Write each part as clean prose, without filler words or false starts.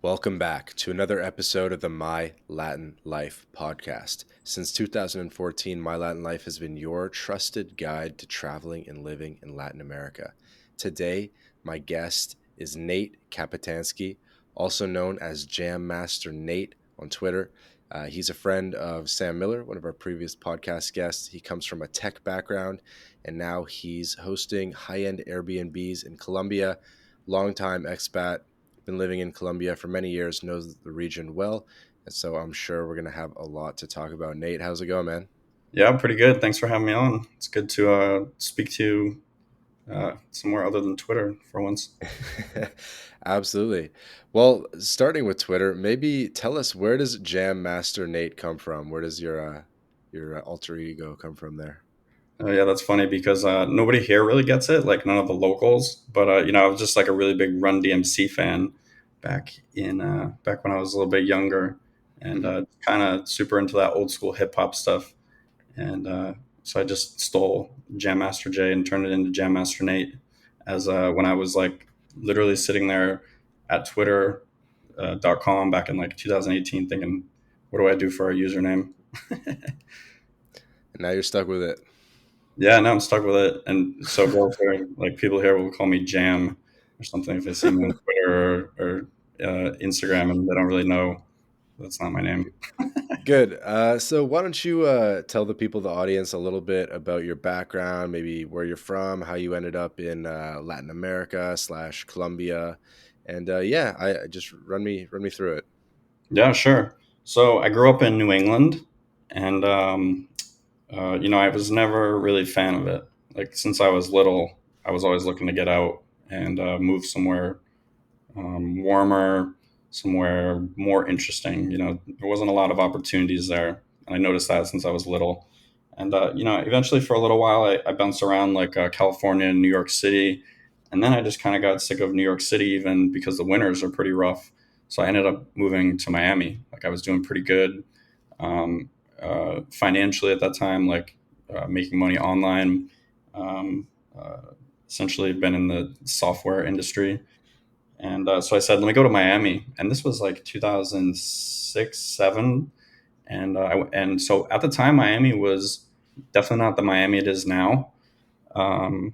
Welcome back to another episode of the My Latin Life podcast. Since 2014, My Latin Life has been your trusted guide to traveling and living in Latin America. Today, my guest is Nate Kapitanski, also known as Jammaster Nate on Twitter. He's a friend of Sam Miller, one of our previous podcast guests. He comes from a tech background, and now he's hosting high-end Airbnbs in Colombia. Longtime expat, been living in Colombia for many years, knows the region well. And so I'm sure we're going to have a lot to talk about. Nate, how's it going, man? Yeah, pretty good. Thanks for having me on. It's good to speak to you somewhere other than Twitter for once. Absolutely. Well, starting with Twitter, maybe tell us, where does Jam Master Nate come from? Where does your alter ego come from there? Yeah, that's funny because nobody here really gets it, like none of the locals. But I was just like a really big Run DMC fan back when I was a little bit younger, and Mhm. kind of super into that old school hip hop stuff. And so I just stole Jam Master J and turned it into Jam Master Nate, as when I was like literally sitting there at Twitter .com back in like 2018 thinking, what do I do for a username? And now you're stuck with it. Yeah, now I'm stuck with it. And so girls here, like people here will call me Jam or something if they see me on Twitter or Instagram and they don't really know that's not my name. Good. So why don't you tell the people, the audience, a little bit about your background, maybe where you're from, how you ended up in Latin America slash Colombia, and yeah, I just run me through it. Yeah, sure. So I grew up in New England, and I was never really a fan of it. Like since I was little, I was always looking to get out and move somewhere warmer, somewhere more interesting. There wasn't a lot of opportunities there, and I noticed that since I was little. And eventually, for a little while, I bounced around like California and New York City, and then I just kind of got sick of New York City, even because the winters are pretty rough. So I ended up moving to Miami. Like I was doing pretty good financially at that time, like making money online. Um, uh, Essentially, been in the software industry, and so I said, let me go to Miami. And this was like 2006, 7. And so at the time, Miami was definitely not the Miami it is now. Um,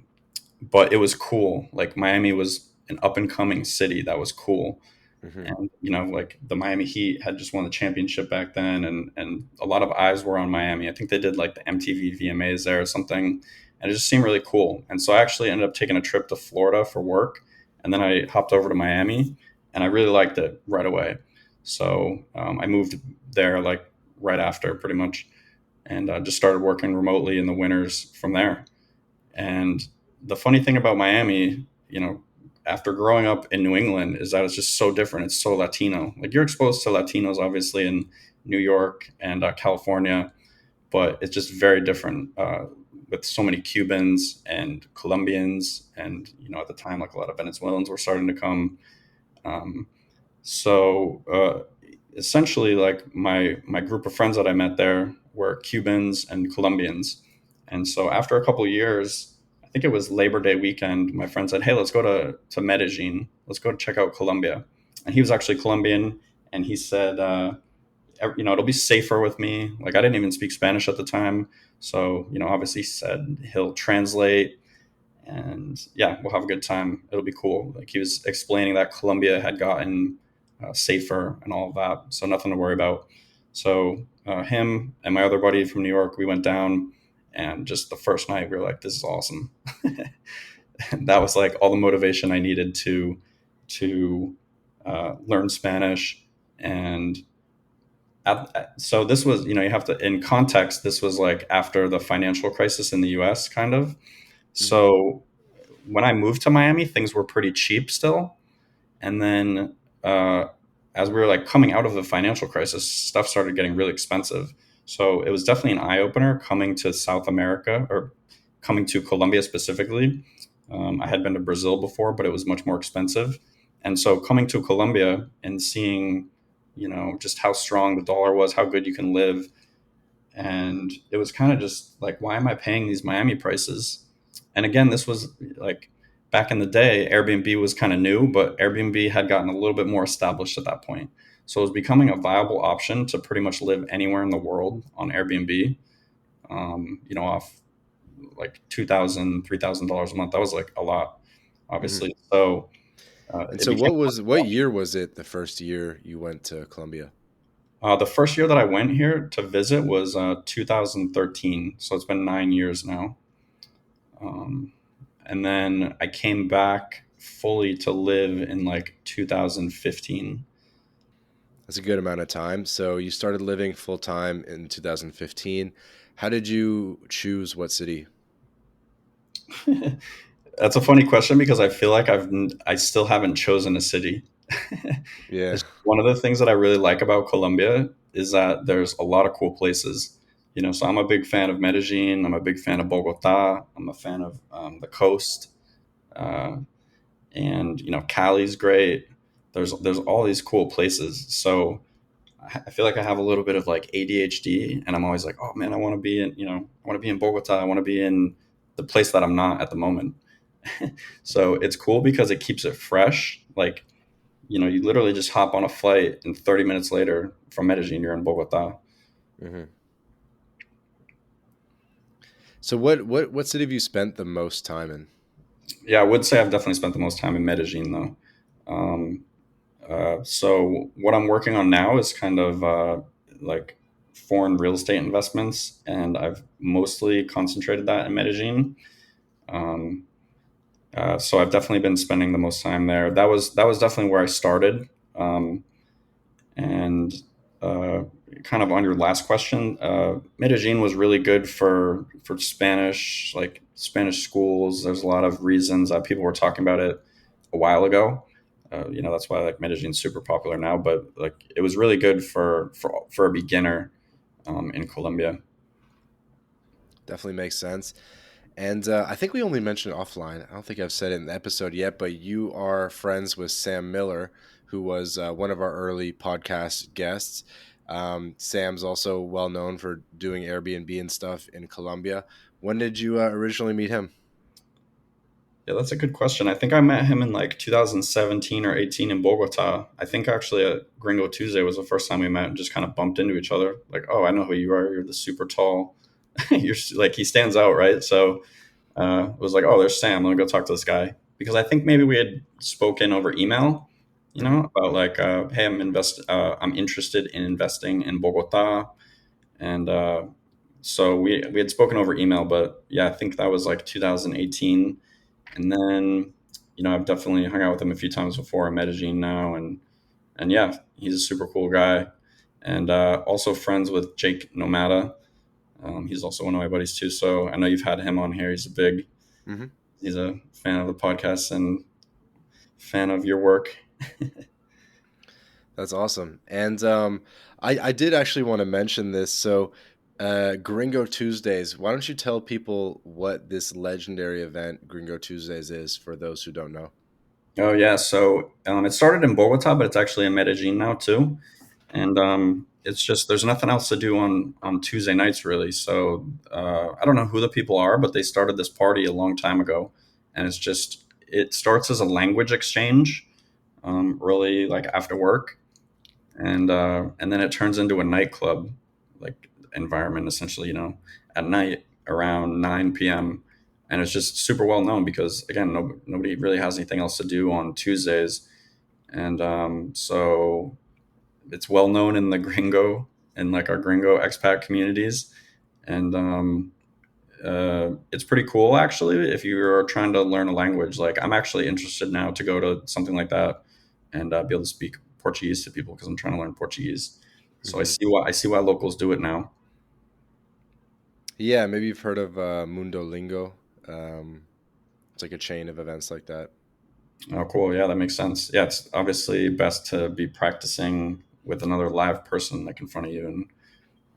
but it was cool. Like Miami was an up and coming city that was cool. Hmm. And, like the Miami Heat had just won the championship back then. And a lot of eyes were on Miami. I think they did like the MTV VMAs there or something. And it just seemed really cool. And so I actually ended up taking a trip to Florida for work. And then I hopped over to Miami and I really liked it right away. So I moved there like right after pretty much and just started working remotely in the winters from there. And the funny thing about Miami, after growing up in New England, is that it's just so different. It's so Latino. Like you're exposed to Latinos, obviously, in New York and California, but it's just very different with so many Cubans and Colombians, and at the time, like a lot of Venezuelans were starting to come. Um, so essentially, like my group of friends that I met there were Cubans and Colombians, and so after a couple of years, I think it was Labor Day weekend, my friend said, "Hey, let's go to Medellin. Let's go check out Colombia." And he was actually Colombian, and he said, "It'll be safer with me." Like I didn't even speak Spanish at the time, so obviously he said he'll translate and yeah, we'll have a good time. It'll be cool. Like he was explaining that Colombia had gotten safer and all of that, so nothing to worry about. So him and my other buddy from New York, we went down, and just the first night we were like, "This is awesome." And that was like all the motivation I needed to learn Spanish. And so this was, you have to, in context, this was like after the financial crisis in the U.S. kind of. Hmm. So when I moved to Miami, things were pretty cheap still. And then uh, as we were like coming out of the financial crisis, stuff started getting really expensive. So it was definitely an eye opener coming to South America or coming to Colombia specifically. I had been to Brazil before, but it was much more expensive. And so coming to Colombia and seeing, just how strong the dollar was, how good you can live. And it was kind of just like, why am I paying these Miami prices? And again, this was like back in the day, Airbnb was kind of new, but Airbnb had gotten a little bit more established at that point. So it was becoming a viable option to pretty much live anywhere in the world on Airbnb. Off like $2,000, $3,000 a month. That was like a lot, Hmm. obviously. So And it so became what year was it the first year you went to Colombia? the first year that I went here to visit was 2013. So it's been 9 years now. Um, and then I came back fully to live in like 2015. That's a good amount of time. So you started living full time in 2015. How did you choose what city? That's a funny question because I feel like I still haven't chosen a city. Yeah. It's one of the things that I really like about Colombia is that there's a lot of cool places. So I'm a big fan of Medellin. I'm a big fan of Bogota. I'm a fan of the coast, uh, and Cali's great. There's all these cool places. So I feel like I have a little bit of like ADHD, and I'm always like, oh man, I want to be in Bogota. I want to be in the place that I'm not at the moment. So it's cool because it keeps it fresh. Like, you literally just hop on a flight and 30 minutes later from Medellin, you're in Bogota. Hmm. So what city have you spent the most time in? Yeah, I would say I've definitely spent the most time in Medellin though. Um, so what I'm working on now is kind of like foreign real estate investments, and I've mostly concentrated that in Medellin. Um, so I've definitely been spending the most time there. That was definitely where I started. And kind of on your last question, Medellin was really good for Spanish, like Spanish schools. There's a lot of reasons that people were talking about it a while ago. That's why like Medellin's super popular now. But like it was really good for a beginner in Colombia. Definitely makes sense. And I think we only mentioned offline. I don't think I've said it in the episode yet, but you are friends with Sam Miller, who was one of our early podcast guests. Sam's also well known for doing Airbnb and stuff in Colombia. When did you originally meet him? Yeah, that's a good question. I think I met him in like 2017 or 18 in Bogota. I think actually at Gringo Tuesday was the first time we met and just kind of bumped into each other. Like, oh, I know who you are. You're the super tall. You're like, he stands out, right? So it was like, oh, there's Sam. Let me go talk to this guy. Because I think maybe we had spoken over email, Hmm. about like, hey, I'm interested in investing in Bogota. And so we had spoken over email, but yeah, I think that was like 2018. And then, I've definitely hung out with him a few times before. I met Medellin now, and yeah, he's a super cool guy. And also friends with Jake Nomada. He's also one of my buddies too. So I know you've had him on here. Hmm. He's a fan of the podcast and fan of your work. That's awesome. And I did actually want to mention this. So, Gringo Tuesdays, why don't you tell people what this legendary event, Gringo Tuesdays, is for those who don't know? Oh yeah, so it started in Bogota, but it's actually in Medellin now too. And it's just there's nothing else to do on Tuesday nights really. So I don't know who the people are, but they started this party a long time ago, and it starts as a language exchange, really like after work, and then it turns into a nightclub like environment essentially. At night around 9 p.m. And it's just super well known because again, nobody really has anything else to do on Tuesdays, and so it's well known in the gringo and like our gringo expat communities, and it's pretty cool actually if you're trying to learn a language. Like I'm actually interested now to go to something like that and be able to speak Portuguese to people because I'm trying to learn Portuguese. So I Hmm. see why locals do it now. Yeah, maybe you've heard of Mundo Lingo. Um, it's like a chain of events like that. Oh, cool. Yeah, that makes sense. Yeah, it's obviously best to be practicing with another live person like in front of you,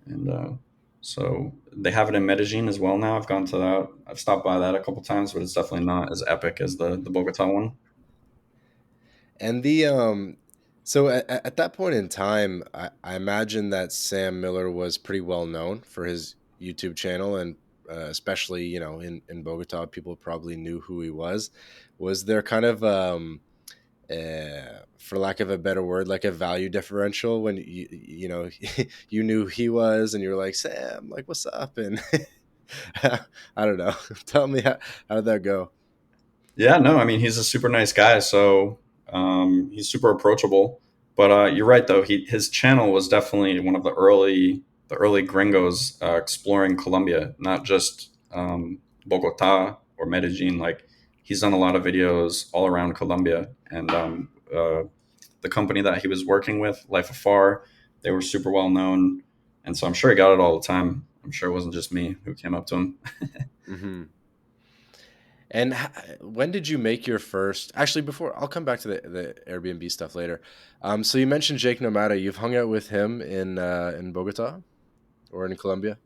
and so they have it in Medellin as well now. I've gone to that. I've stopped by that a couple times, but it's definitely not as epic as the Bogota one. And so at that point in time, I imagine that Sam Miller was pretty well known for his YouTube channel, and especially in Bogota, people probably knew who he was. Was there kind of for lack of a better word, like a value differential when you know you knew who he was and you were like, Sam, like what's up? And I don't know. Tell me how did that go? Yeah, no, I mean he's a super nice guy, so he's super approachable. But you're right though, his channel was definitely one of the early gringos exploring Colombia, not just Bogota or Medellin. Like he's done a lot of videos all around Colombia, and the company that he was working with, Life Afar, they were super well known, and so I'm sure he got it all the time. I'm sure it wasn't just me who came up to him. Hmm. And when did you make your first? Actually, before I'll come back to the Airbnb stuff later. So you mentioned Jake Nomada. You've hung out with him in Bogota or in Colombia.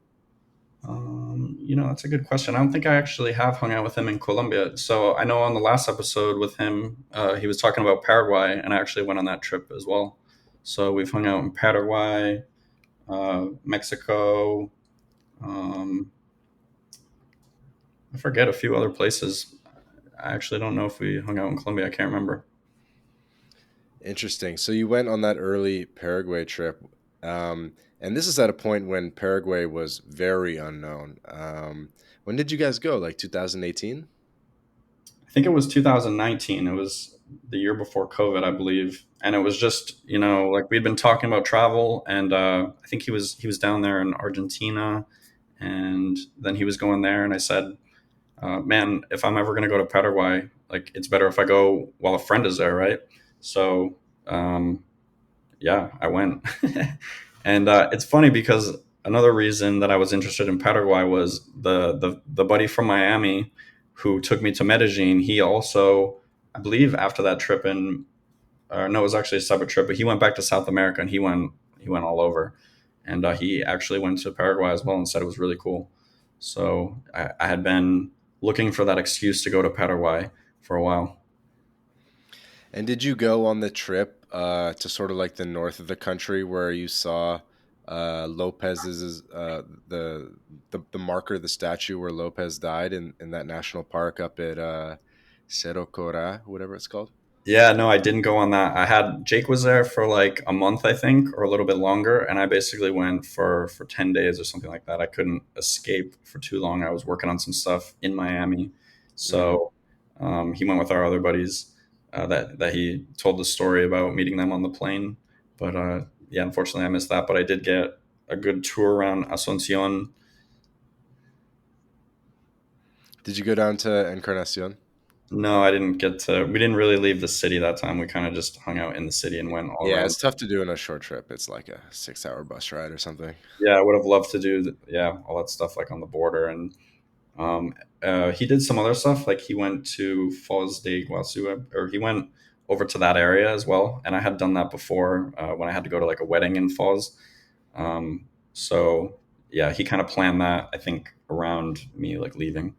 That's a good question. I don't think I actually have hung out with him in Colombia. So I know on the last episode with him, he was talking about Paraguay, and I actually went on that trip as well. So we've hung out in Paraguay, Mexico. Um, I forget a few other places. I actually don't know if we hung out in Colombia. I can't remember. Interesting. So you went on that early Paraguay trip, and this is at a point when Paraguay was very unknown. When did you guys go? Like 2018? I think it was 2019. It was the year before COVID, I believe. And it was just, like we'd been talking about travel, and I think he was down there in Argentina, and then he was going there, and I said, man, if I'm ever going to go to Paraguay, like it's better if I go while a friend is there, right? So um, yeah, I went. And it's funny because another reason that I was interested in Paraguay was the buddy from Miami who took me to Medellin. He also, I believe, after that trip in, no, it was actually a separate trip, but he went back to South America, and he went all over, and he actually went to Paraguay as well and said it was really cool. So I had been looking for that excuse to go to Paraguay for a while. And did you go on the trip to sort of like the north of the country where you saw Lopez's the marker, the statue where Lopez died in that national park up at Cerro Cora, whatever it's called? Yeah, no, I didn't go on that. I had Jake was there for like a month, I think, or a little bit longer, and I basically went for 10 days or something like that. I couldn't escape for too long. I was working on some stuff in Miami, Mm. so he went with our other buddies. That he told the story about meeting them on the plane, but yeah, unfortunately, I missed that. But I did get a good tour around Asuncion. Did you go down to Encarnacion? No, I didn't get to. We didn't really leave the city that time. We kind of just hung out in the city and went all Yeah, around. it's tough to do in a short trip. It's like a 6 hour bus ride or something. Yeah, I would have loved to do yeah, all that stuff like on the border, and um, he did some other stuff like he went to Foz de Iguazu, or he went over to that area as well, and I had done that before when I had to go to like a wedding in Foz. So yeah, he kind of planned that, I think, around me like leaving.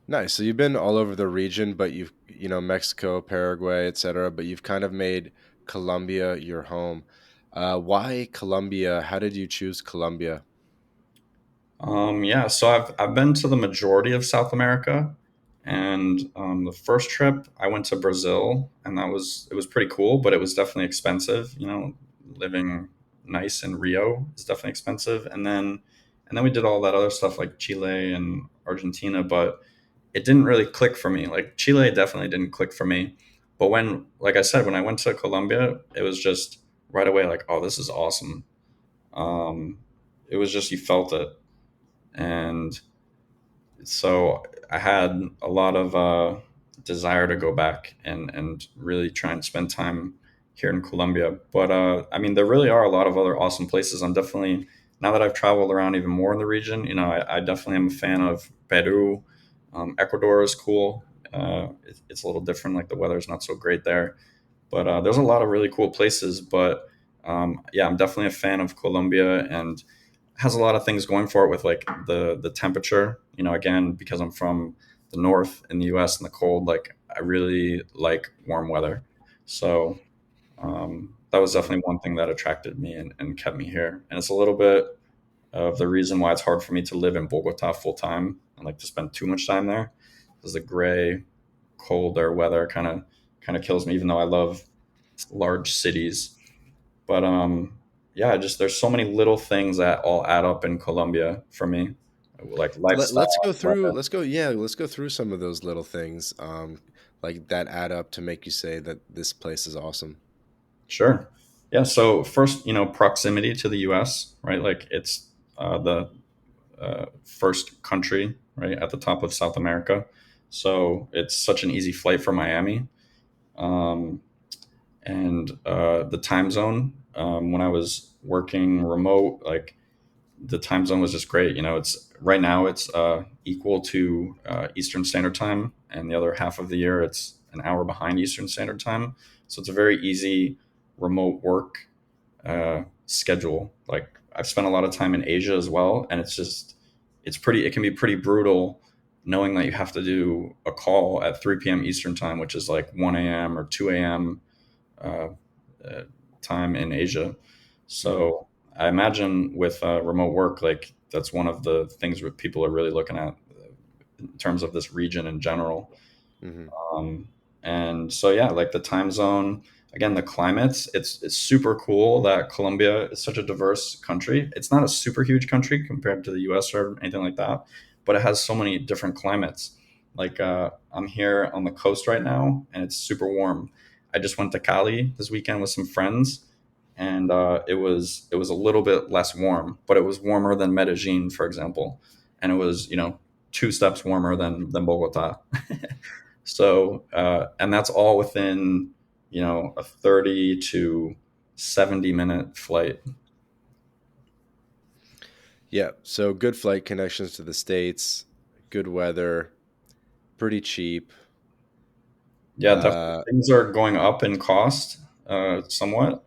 Nice. So you've been all over the region, but Mexico, Paraguay, etc. But you've kind of made Colombia your home. Why Colombia? How did you choose Colombia? Yeah, so I've been to the majority of South America, and the first trip I went to Brazil, and it was pretty cool, but it was definitely expensive. Living nice in Rio is definitely expensive, and then we did all that other stuff like Chile and Argentina, but it didn't really click for me. Like Chile definitely didn't click for me, but like I said, when I went to Colombia, it was just right away like, oh, this is awesome. Um, it was just you felt it, and so I had a lot of desire to go back and really try and spend time here in Colombia. But I mean, there really are a lot of other awesome places. I'm definitely, now that I've traveled around even more in the region, I definitely am a fan of Peru. Ecuador is cool. It's a little different, like the weather's not so great there, but there's a lot of really cool places. But yeah, I'm definitely a fan of Colombia, and has a lot of things going for it with like the temperature. Again, because I'm from the north in the U.S. and the cold, like I really like warm weather. So that was definitely one thing that attracted me and kept me here. And it's a little bit of the reason why it's hard for me to live in Bogota full time and like to spend too much time there. because the gray, colder weather kind of kills me. Even though I love large cities, but yeah, just there's so many little things that all add up in Colombia for me, like Let's go lifestyle, through. weather. Let's go. Yeah, let's go through some of those little things, like that add up to make you say that this place is awesome. Sure. Yeah. So first, proximity to the U.S., right? Like it's the first country, right, at the top of South America. So it's such an easy flight from Miami. Um, and the time zone, when I was working remote, like the time zone was just great. It's right now it's equal to Eastern Standard Time, and the other half of the year it's an hour behind Eastern Standard Time. So it's a very easy remote work schedule. Like I've spent a lot of time in Asia as well, and it can be pretty brutal knowing that you have to do a call at 3 p.m. Eastern time, which is like 1 a.m. or 2 a.m. Uh, uh, time in Asia. Hmm. So I imagine with remote work, like that's one of the things that people are really looking at in terms of this region in general. Hmm. um, and so yeah, like the time zone, again, the climates, it's super cool that Colombia is such a diverse country. It's not a super huge country compared to the US or anything like that, but it has so many different climates. Like I'm here on the coast right now and it's super warm. I just went to Cali this weekend with some friends, and it was a little bit less warm, but it was warmer than Medellin, for example, and it was, two steps warmer than Bogota. So, and that's all within, a 30 to 70-minute flight. Yeah. So good flight connections to the states, good weather, pretty cheap. Yeah, definitely. Uh, Things are going up in cost somewhat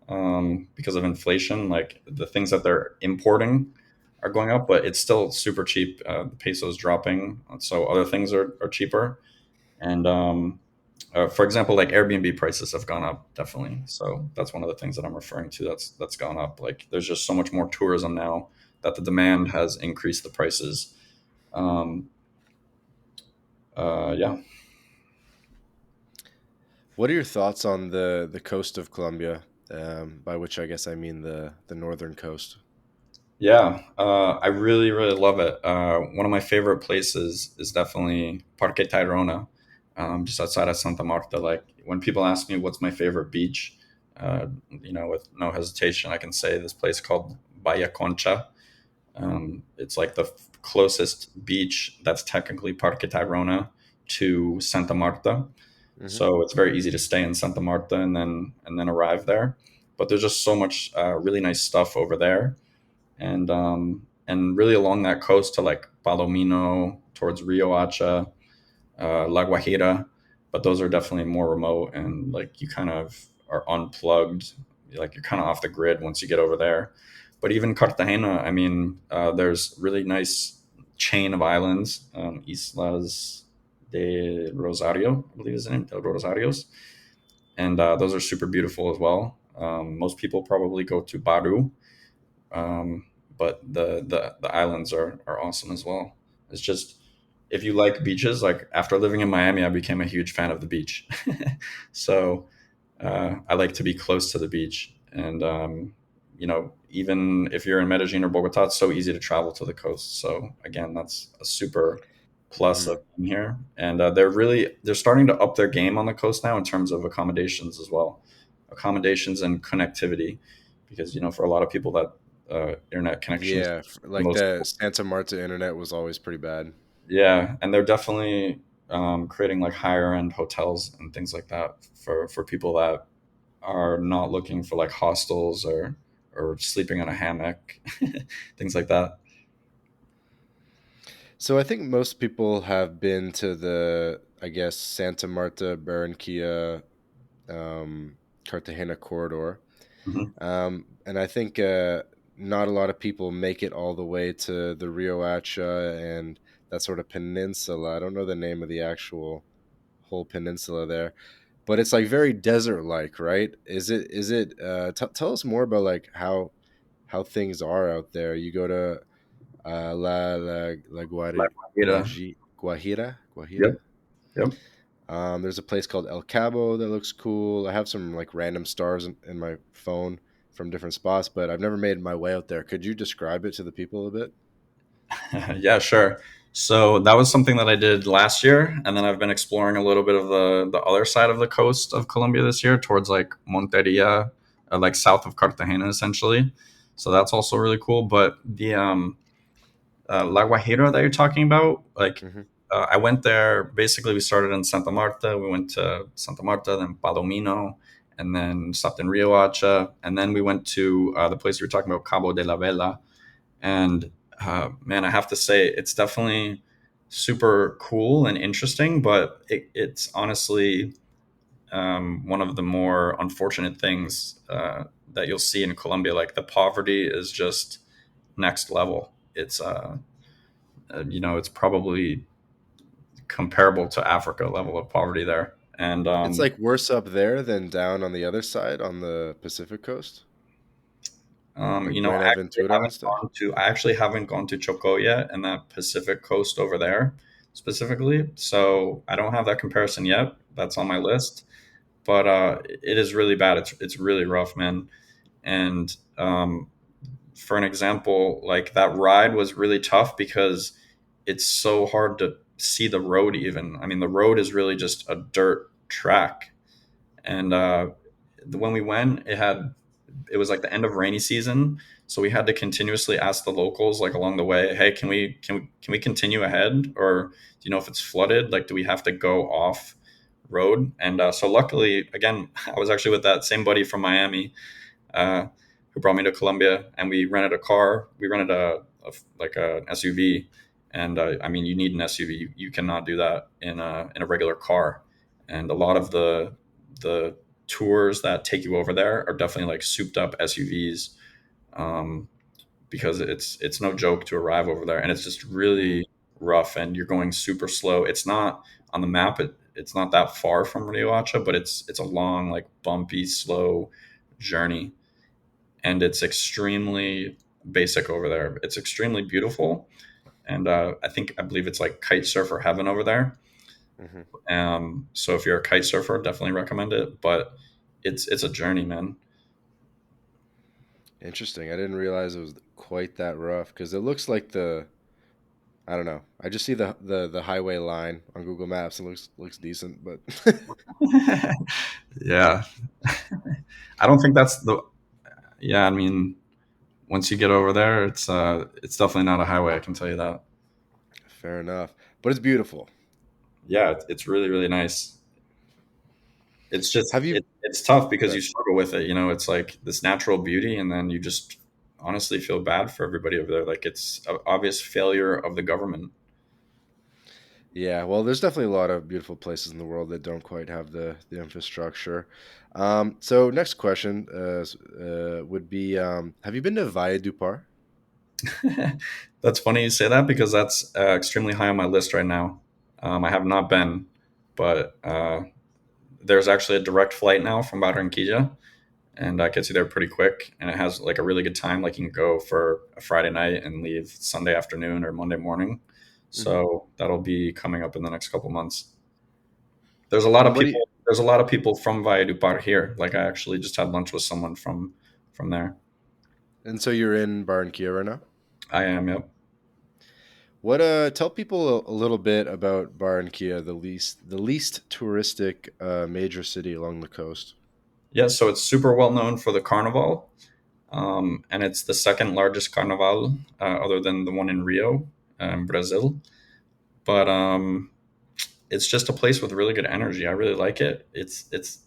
because of inflation. Like the things that they're importing are going up, but it's still super cheap. The peso is dropping, so other things are cheaper. And for example, like Airbnb prices have gone up definitely. So that's one of the things that I'm referring to. That's gone up. Like there's just so much more tourism now that the demand has increased the prices. Um, yeah, what are your thoughts on the coast of Colombia? By which I guess I mean the northern coast. yeah. I really really love it. One of my favorite places is definitely Parque Tayrona, just outside of Santa Marta. Like when people ask me what's my favorite beach, with no hesitation, I can say this place called Bahia Concha. It's like the closest beach that's technically Parque Tayrona to Santa Marta. Hmm. So it's very easy to stay in Santa Marta and then arrive there. But there's just so much really nice stuff over there, and really along that coast to like Palomino towards Rio Hacha, La Guajira. But those are definitely more remote, and like you kind of are unplugged. Like you're kind of off the grid once you get over there. But even Cartagena, I mean, there's really nice chain of islands, Islas de Rosario, I believe is the name, de Rosarios, and those are super beautiful as well. Most people probably go to Baru, um, but the islands are awesome as well. It's just if you like beaches, like after living in Miami, I became a huge fan of the beach. So I like to be close to the beach, and even if you're in Medellin or Bogota, it's so easy to travel to the coast. So again, that's a super plus Hmm. of being here, and they're starting to up their game on the coast now in terms of accommodations as well, accommodations and connectivity, because for a lot of people that internet connection is Yeah, the like most. the Santa Marta internet was always pretty bad. Yeah, and they're definitely creating like higher end hotels and things like that for people that are not looking for like hostels or sleeping on a hammock, things like that. So I think most people have been to the, I guess, Santa Marta, Barranquilla, um, Cartagena corridor. Hmm. And I think not a lot of people make it all the way to the Rio Hacha and that sort of peninsula. I don't know the name of the actual whole peninsula there, but it's like very desert like, right? Is it tell us more about like how things are out there. You go to La Like Guajira. Guajira? Guajira. Yep. Yep. There's a place called El Cabo that looks cool. I have some like random stars in my phone from different spots, but I've never made my way out there. Could you describe it to the people a bit? Yeah, sure. So that was something that I did last year, and then I've been exploring a little bit of the other side of the coast of Colombia this year, towards like Monteria, like south of Cartagena, essentially. So that's also really cool. But the La Guajira that you're talking about, like Hmm. I went there. Basically, we started in Santa Marta. We went to Santa Marta, then Palomino, and then stopped in Rio Hacha, and then we went to the place you were talking about, Cabo de la Vela. And man, I have to say, it's definitely super cool and interesting, but it's honestly one of the more unfortunate things that you'll see in Colombia. Like the poverty is just next level. It's it's probably comparable to Africa level of poverty there. And It's like worse up there than down on the other side on the Pacific coast, like Buenaventura and stuff. I actually haven't gone to Choco yet and that Pacific coast over there specifically. So I don't have that comparison yet. That's on my list, but it is really bad. It's really rough, man. And for an example, like that ride was really tough because it's so hard to see the road. Even I mean, the road is really just a dirt track, and when we went, it was like the end of rainy season, so we had to continuously ask the locals like along the way, hey, can we continue ahead, or do you know if it's flooded, like do we have to go off road? And so luckily, again, I was actually with that same buddy from Miami, uh, who brought me to Colombia, and we rented a car. We rented like a SUV, and I mean, you need an SUV. You cannot do that in a regular car. And a lot of the tours that take you over there are definitely like souped up SUVs, um, because it's no joke to arrive over there, and it's just Mm. really rough, and you're going super slow. It's not on the map. It's not that far from Rio Hacha, but it's a long, like bumpy, slow journey, and it's extremely basic over there. It's extremely beautiful, and I believe it's like kite surfer heaven over there. Hmm. So if you're a kite surfer, definitely recommend it. But it's a journey, man. Interesting. I didn't realize it was quite that rough because it looks like the I don't know. I just see the highway line on Google Maps and looks decent, but Yeah, I don't think that's the. Yeah, I mean, once you get over there, it's definitely not a highway. I can tell you that. fair enough. But it's beautiful. Yeah, it's really really nice. It's just Have you it's tough because you good? struggle with it. You know, it's like this natural beauty, and then you just honestly feel bad for everybody over there. Like it's an obvious failure of the government. Yeah, well, there's definitely a lot of beautiful places in the world that don't quite have the infrastructure. So next question would be: have you been to Valledupar? That's funny you say that because that's extremely high on my list right now. I have not been, but there's actually a direct flight now from Barranquilla, and that gets you there pretty quick. And it has like a really good time. Like you can go for a Friday night and leave Sunday afternoon or Monday morning. Hmm. So that'll be coming up in the next couple months. There's a lot of And what do you? people. There's a lot of people from Valledupar here. Like I actually just had lunch with someone from there. And so you're in Barranquilla right now. I am. Yep. What tell people a little bit about Barranquilla, the least touristic major city along the coast. Yeah. So it's super well known for the carnival, and it's the second largest carnival, other than the one in Rio, Brazil. But it's just a place with really good energy. I really like it. It's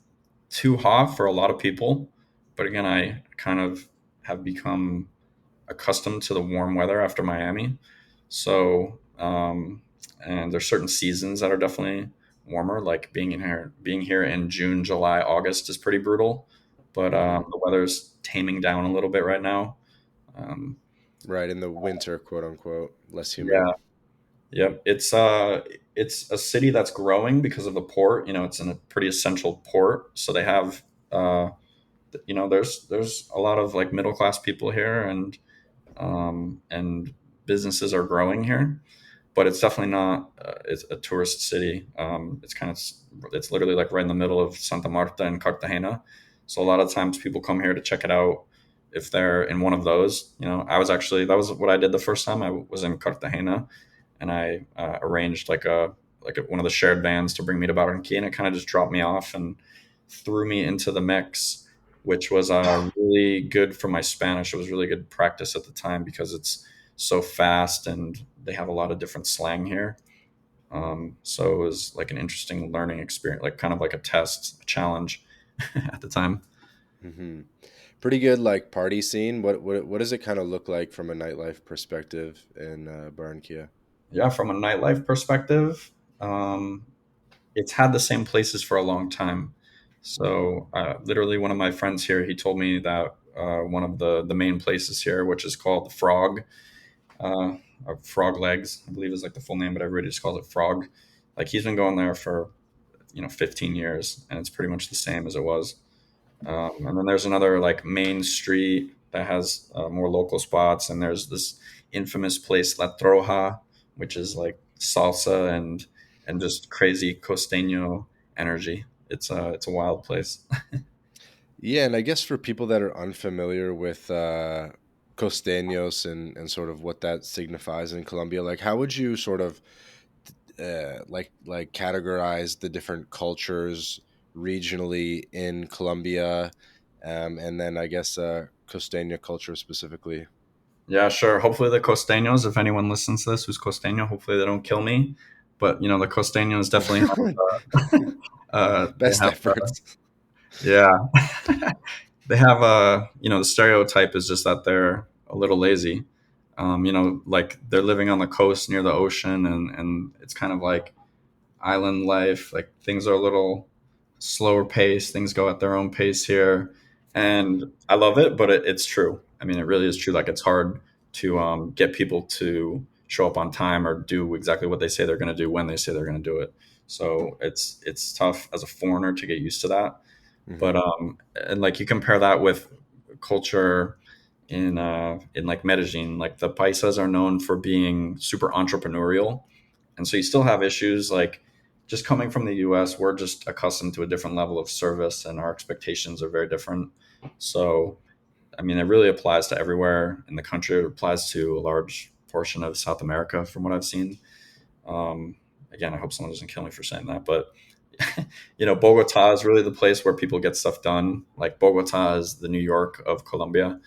too hot for a lot of people, but again, I kind of have become accustomed to the warm weather after Miami. So, and there's certain seasons that are definitely warmer, like being here in June, July, August is pretty brutal, but Hmm. the weather's taming down a little bit right now. Um, Right in the winter, quote unquote, less humid. yeah, yeah, it's a city that's growing because of the port. You know, it's in a pretty essential port, so they have there's a lot of like middle class people here, and businesses are growing here. but it's definitely not. It's a tourist city. It's literally like right in the middle of Santa Marta and Cartagena. So a lot of times people come here to check it out if they're in one of those. I was actually that was what I did the first time I was in Cartagena, and I arranged one of the shared vans to bring me to Barranquilla, and it kind of just dropped me off and threw me into the mix, which was really good for my Spanish. It was really good practice at the time because it's so fast and they have a lot of different slang here. So it was like an interesting learning experience, like kind of like a test, a challenge at the time. Hmm. Pretty good like party scene. What does it kind of look like from a nightlife perspective in Barranquilla? Yeah, from a nightlife perspective, um, it's had the same places for a long time. So literally, one of my friends here, he told me that one of the main places here, which is called the Frog, uh, or Frog Legs, I believe is like the full name, but everybody just calls it Frog. Like he's been going there for 15 years, and it's pretty much the same as it was. And then there's another like main street that has more local spots, and there's this infamous place La Troja, which is like salsa and just crazy costeño energy. It's a wild place. Yeah, and I guess for people that are unfamiliar with costeños and sort of what that signifies in Colombia, like how would you sort of like categorize the different cultures regionally in Colombia, and then I guess costeño culture specifically? Yeah, sure. Hopefully the costeños, if anyone listens to this who's costeño, hopefully they don't kill me. But the costeños definitely they Best have efforts. yeah. They have the stereotype is just that they're a little lazy. Like they're living on the coast near the ocean, and it's kind of like island life. Like things are a little slower pace. Things go at their own pace here, and I love it. But it's true. I mean, it really is true. Like it's hard to get people to show up on time or do exactly what they say they're going to do when they say they're going to do it. So it's tough as a foreigner to get used to that. But Hmm. and like you compare that with culture in like Medellin, like the paisas are known for being super entrepreneurial, and so you still have issues like just coming from the US, we're just accustomed to a different level of service and our expectations are very different. So, I mean, it really applies to everywhere in the country. It applies to a large portion of South America from what I've seen. Um, Again, I hope someone doesn't kill me for saying that, but Bogota is really the place where people get stuff done. Like Bogota is the New York of Colombia.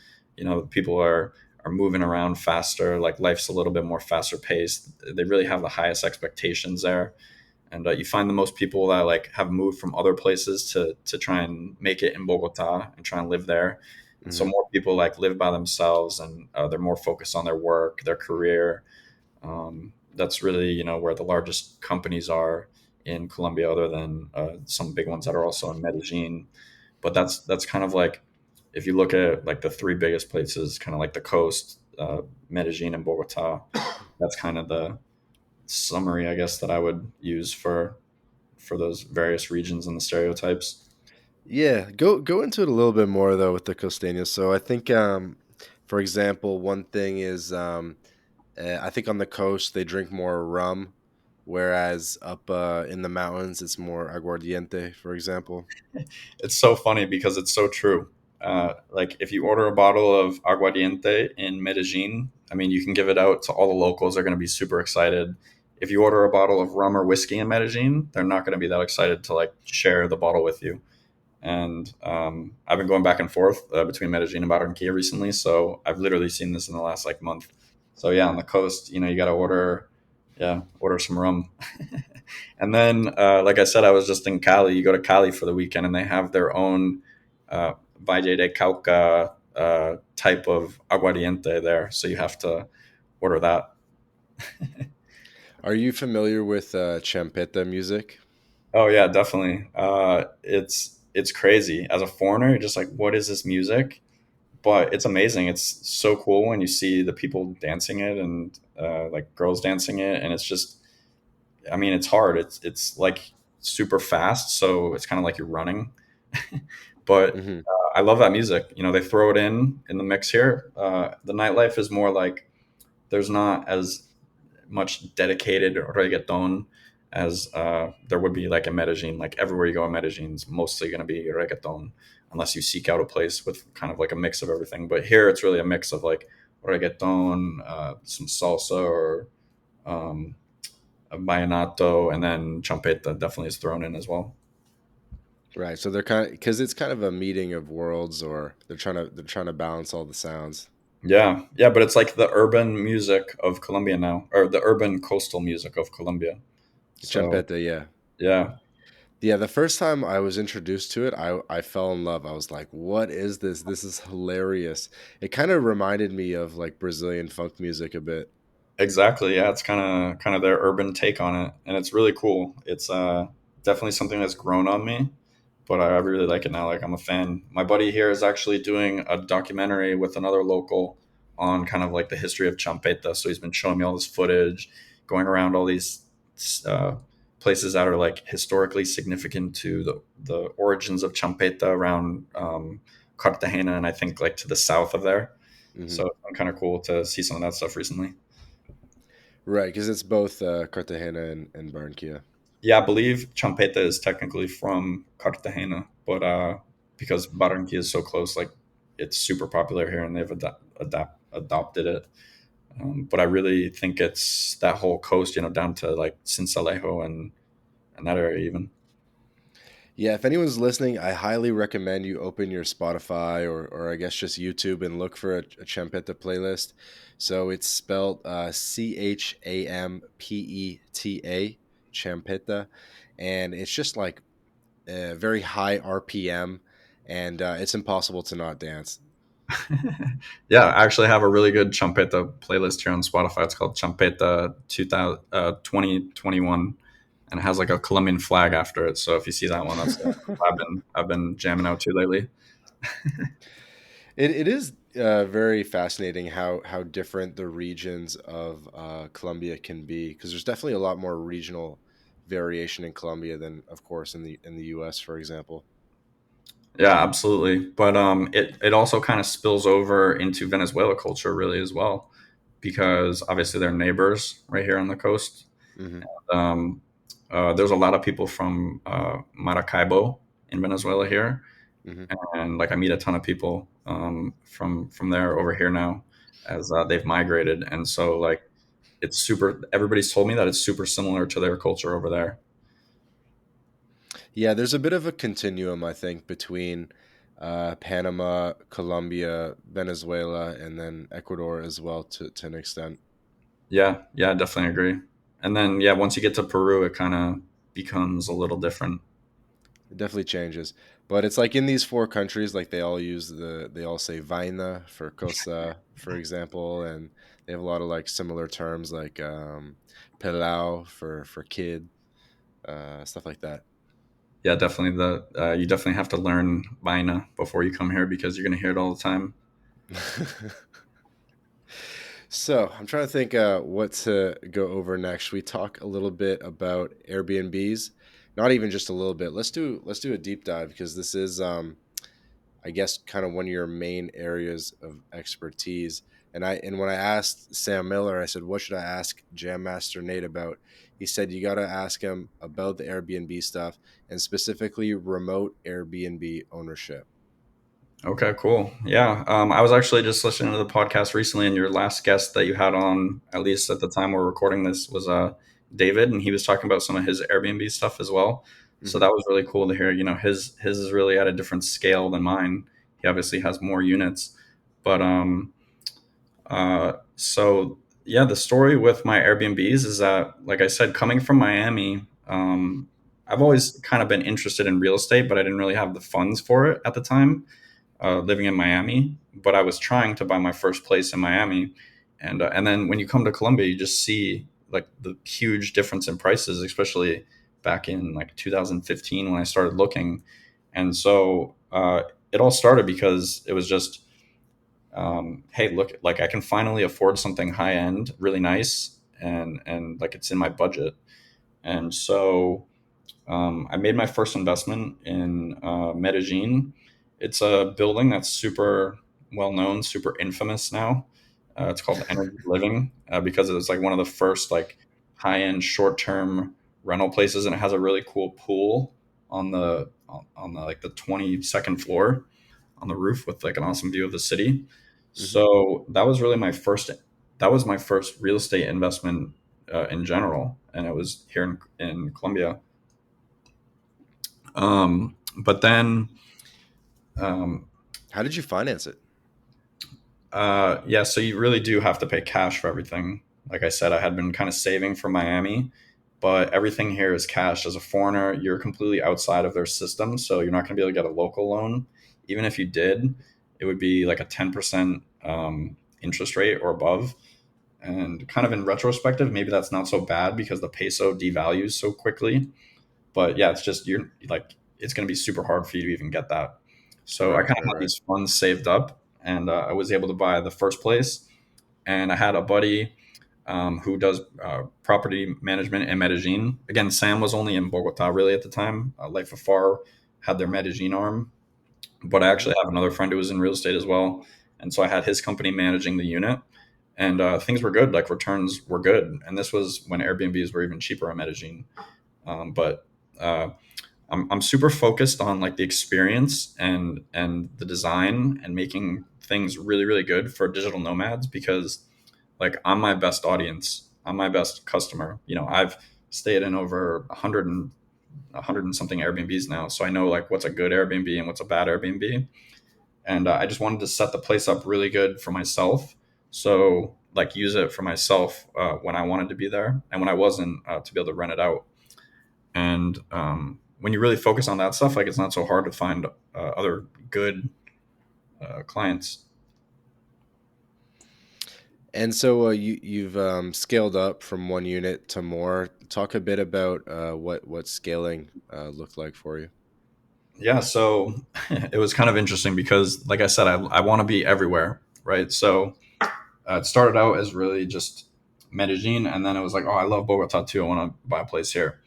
People are moving around faster. Like life's a little bit more faster paced. They really have the highest expectations there, and you find the most people that like have moved from other places to try and make it in Bogota and try and live there. And so Hmm. more people like live by themselves, and they're more focused on their work, their career. That's really where the largest companies are in Colombia, other than some big ones that are also in Medellin. But that's kind of like if you look at like the three biggest places, kind of like the coast, Medellin and Bogota. That's kind of the summary, I guess, that I would use for those various regions and the stereotypes. Yeah, go into it a little bit more though with the costeños. So I think, for example, one thing is I think on the coast they drink more rum, whereas up in the mountains it's more aguardiente, for example. It's so funny because it's so true. Like if you order a bottle of aguardiente in Medellin, I mean, you can give it out to all the locals. They're going to be super excited. If you order a bottle of rum or whiskey in Medellin, they're not going to be that excited to like share the bottle with you. And I've been going back and forth between Medellin and Barranquilla recently, so I've literally seen this in the last like month. So yeah, on the coast, you got to order some rum. And then, like I said, I was just in Cali. You go to Cali for the weekend, and they have their own Valle de Cauca type of aguardiente there. So you have to order that. Are you familiar with champeta music? Oh yeah, definitely. It's crazy as a foreigner. You're just like, what is this music? But it's amazing. It's so cool when you see the people dancing it and like girls dancing it, and it's just, I mean, it's hard. It's like super fast, so it's kind of like you're running. But Hmm. I love that music. They throw it in the mix here. The nightlife is more like there's not as much dedicated reggaeton as there would be like in Medellin. Like everywhere you go in Medellin is mostly going to be reggaeton, unless you seek out a place with kind of like a mix of everything. But here it's really a mix of like reggaeton, some salsa, or um, a vallenato, and then champeta definitely is thrown in as well. Right. So they're kind of because it's kind of a meeting of worlds, or they're trying to balance all the sounds. Yeah, yeah, but it's like the urban music of Colombia now, or the urban coastal music of Colombia. So Champeta, yeah. yeah, Yeah, the first time I was introduced to it, I fell in love. I was like, "What is this? This is hilarious." It kind of reminded me of like Brazilian funk music a bit. exactly. Yeah, it's kind of their urban take on it, and it's really cool. It's definitely something that's grown on me, but I really like it now. Like I'm a fan. My buddy here is actually doing a documentary with another local on kind of like the history of Champeta. So he's been showing me all this footage, going around all these uh, places that are like historically significant to the origins of Champeta around Cartagena, and I think like to the south of there. Hmm. So it's been kind of cool to see some of that stuff recently. Right, because it's both Cartagena and Barranquilla. Yeah, I believe Champeta is technically from Cartagena, but because Barranquilla is so close, like it's super popular here, and they've adopted it. But I really think it's that whole coast, down to like Sincelejo and that area even. Yeah, if anyone's listening, I highly recommend you open your Spotify or I guess just YouTube and look for a Champeta playlist. So it's spelled Champeta, Champeta, and it's just like very high RPM, and it's impossible to not dance. Yeah, I actually have a really good Champeta playlist here on Spotify. It's called Champeta 2000, 2021, and it has like a Colombian flag after it. So if you see that one, that's I've been jamming out to lately. It is very fascinating how different the regions of Colombia can be, because there's definitely a lot more regional variation in Colombia than, of course, in the U.S., for example. Yeah, absolutely. But it also kind of spills over into Venezuela culture really as well, because obviously they're neighbors right here on the coast. Hmm. Um, there's a lot of people from Maracaibo in Venezuela here, Hmm. and like I meet a ton of people from there over here now as they've migrated, and so like it's super. Everybody's told me that it's super similar to their culture over there. Yeah, there's a bit of a continuum, I think, between Panama, Colombia, Venezuela, and then Ecuador as well, to an extent. Yeah, yeah, I definitely agree. And then yeah, once you get to Peru, it kind of becomes a little different. It definitely changes. But it's like in these four countries, like they all say vaina for cosa, for example, and they have a lot of like similar terms like pelao for kid, stuff like that. Yeah, definitely. The you definitely have to learn Vaina before you come here because you're gonna hear it all the time. So I'm trying to think what to go over next. We talk a little bit about Airbnbs, not even just a little bit. Let's do a deep dive, because this is I guess kind of one of your main areas of expertise. And when I asked Sam Miller, I said, "What should I ask Jam Master Nate about?" He said, "You got to ask him about the Airbnb stuff, and specifically remote Airbnb ownership." Okay, cool. Yeah, I was actually just listening to the podcast recently, and your last guest that you had on, at least at the time we're recording this, was David, and he was talking about some of his Airbnb stuff as well. So Hmm. that was really cool to hear. His is really at a different scale than mine. He obviously has more units, but so yeah, the story with my Airbnbs is that, like I said, coming from Miami, I've always kind of been interested in real estate, but I didn't really have the funds for it at the time, living in Miami. But I was trying to buy my first place in Miami, and then when you come to Colombia, you just see like the huge difference in prices, especially back in like 2015 when I started looking. And so it all started because it was just hey, look, like I can finally afford something high end, really nice, and like it's in my budget. And so I made my first investment in Medellin. It's a building that's super well known, super infamous now. It's called Energy Living because it was like one of the first like high end short term rental places, and it has a really cool pool on the like the 22nd floor on the roof with like an awesome view of the city. Hmm. So that was really my first. That was my first real estate investment in general, and it was here in Colombia. But then, um, How did you finance it? yeah, so you really do have to pay cash for everything. Like I said, I had been kind of saving for Miami, but everything here is cash. As a foreigner, you're completely outside of their system, so you're not going to be able to get a local loan. Even if you did, it would be like a 10% interest rate or above. And kind of in retrospective, maybe that's not so bad because the peso devalues so quickly. But yeah, it's just you're like it's going to be super hard for you to even get that. So I Right, kind of right, had right. these funds saved up, and I was able to buy the first place. And I had a buddy who does property management in Medellin. Again, Sam was only in Bogota really at the time. Life Afar had their Medellin arm, but I Hmm. actually have another friend who was in real estate as well, and so I had his company managing the unit. And things were good, like returns were good. And this was when Airbnbs were even cheaper in Medellin. But I'm super focused on like the experience and the design and making things really really good for digital nomads because like I'm my best audience, I'm my best customer. I've stayed in over 100 and something Airbnbs now, so I know like what's a good Airbnb and what's a bad Airbnb. And I just wanted to set the place up really good for myself, so like use it for myself when I wanted to be there and when I wasn't, to be able to rent it out. And when you really focus on that stuff, like it's not so hard to find other good clients. And so you've scaled up from one unit to more. Talk a bit about what scaling looked like for you. Yeah, so it was kind of interesting because like I said, I want to be everywhere, right? So it started out as really just Medellin, and then it was like, oh, I love Bogota too, I want to buy a place here.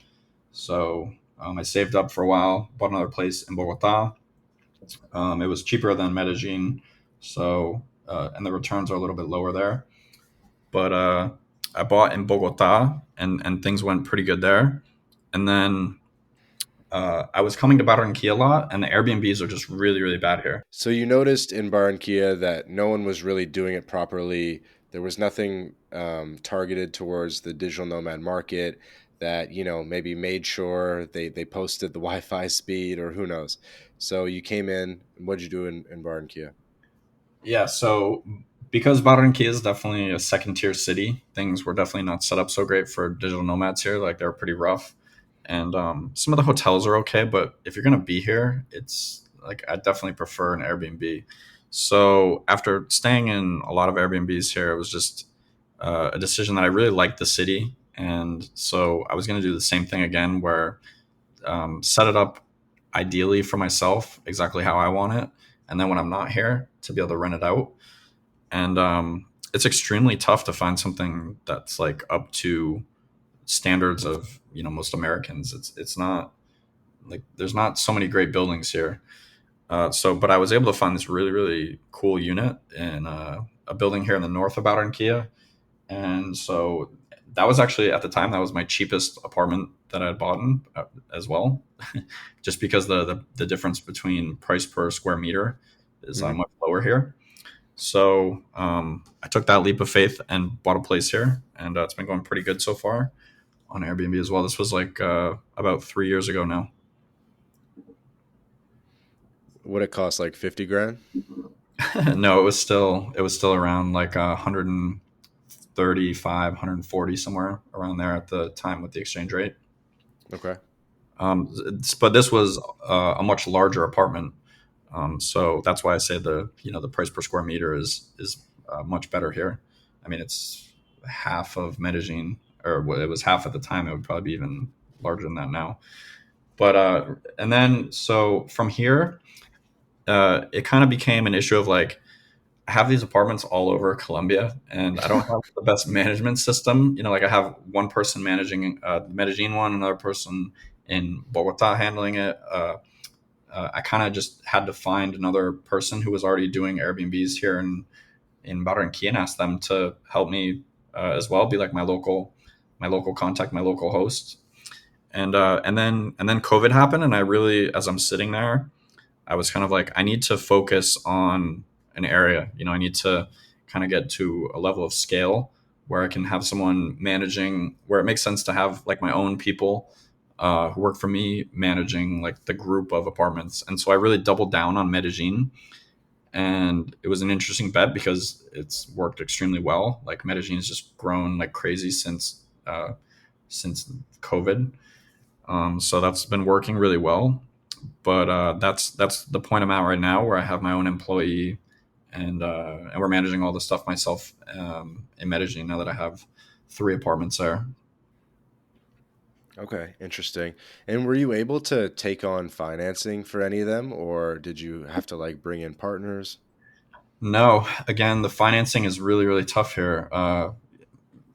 So I saved up for a while, bought another place in Bogota. It was cheaper than Medellin, so and the returns are a little bit lower there. But I bought in Bogota, and things went pretty good there. And then I was coming to Barranquilla a lot, and the Airbnbs are just really really bad here. So you noticed in Barranquilla that no one was really doing it properly. There was nothing targeted towards the digital nomad market that, maybe made sure they posted the Wi-Fi speed or who knows. So you came in, and what'd you do in Barranquilla? Yeah, so because Barranquilla is definitely a second tier city, things were definitely not set up so great for digital nomads here. Like they were pretty rough, and some of the hotels are okay, but if you're gonna be here, it's like I definitely prefer an Airbnb. So after staying in a lot of Airbnbs here, it was just a decision that I really liked the city, and so I was gonna do the same thing again, where set it up ideally for myself exactly how I want it, and then when I'm not here to be able to rent it out. And it's extremely tough to find something that's like up to standards of most Americans. It's not like there's not so many great buildings here. But I was able to find this really really cool unit in a building here in the north of Barranquilla, and so that was actually at the time that was my cheapest apartment that I had bought in as well, just because the difference between price per square meter is Hmm. much lower here. So I took that leap of faith and bought a place here, and it's been going pretty good so far on Airbnb as well. This was like about 3 years ago now. What it cost, like 50 grand? No, it was still around like 135, 140 somewhere around there at the time with the exchange rate. Okay. But this was a much larger apartment, so that's why I say the price per square meter is much better here. I mean, it's half of Medellin, or it was half at the time. It would probably be even larger than that now. But and then so from here, it kind of became an issue of like I have these apartments all over Colombia, and I don't have the best management system. Like I have one person managing the Medellin one, another person in Bogota handling it. I kind of just had to find another person who was already doing Airbnbs here in Barranquilla and asked them to help me as well, be like my local contact, my local host. And then COVID happened, and I really, as I'm sitting there, I was kind of like, I need to focus on an area. I need to kind of get to a level of scale where I can have someone managing, where it makes sense to have like my own people who work for me managing like the group of apartments. And so I really doubled down on Medellin, and it was an interesting bet because it's worked extremely well. Like Medellin has just grown like crazy since COVID. So that's been working really well. But that's the point I'm at right now, where I have my own employee, and we're managing all the stuff myself in Medellin now that I have 3 apartments there. Okay, interesting. And were you able to take on financing for any of them, or did you have to like bring in partners? No, again, the financing is really really tough here.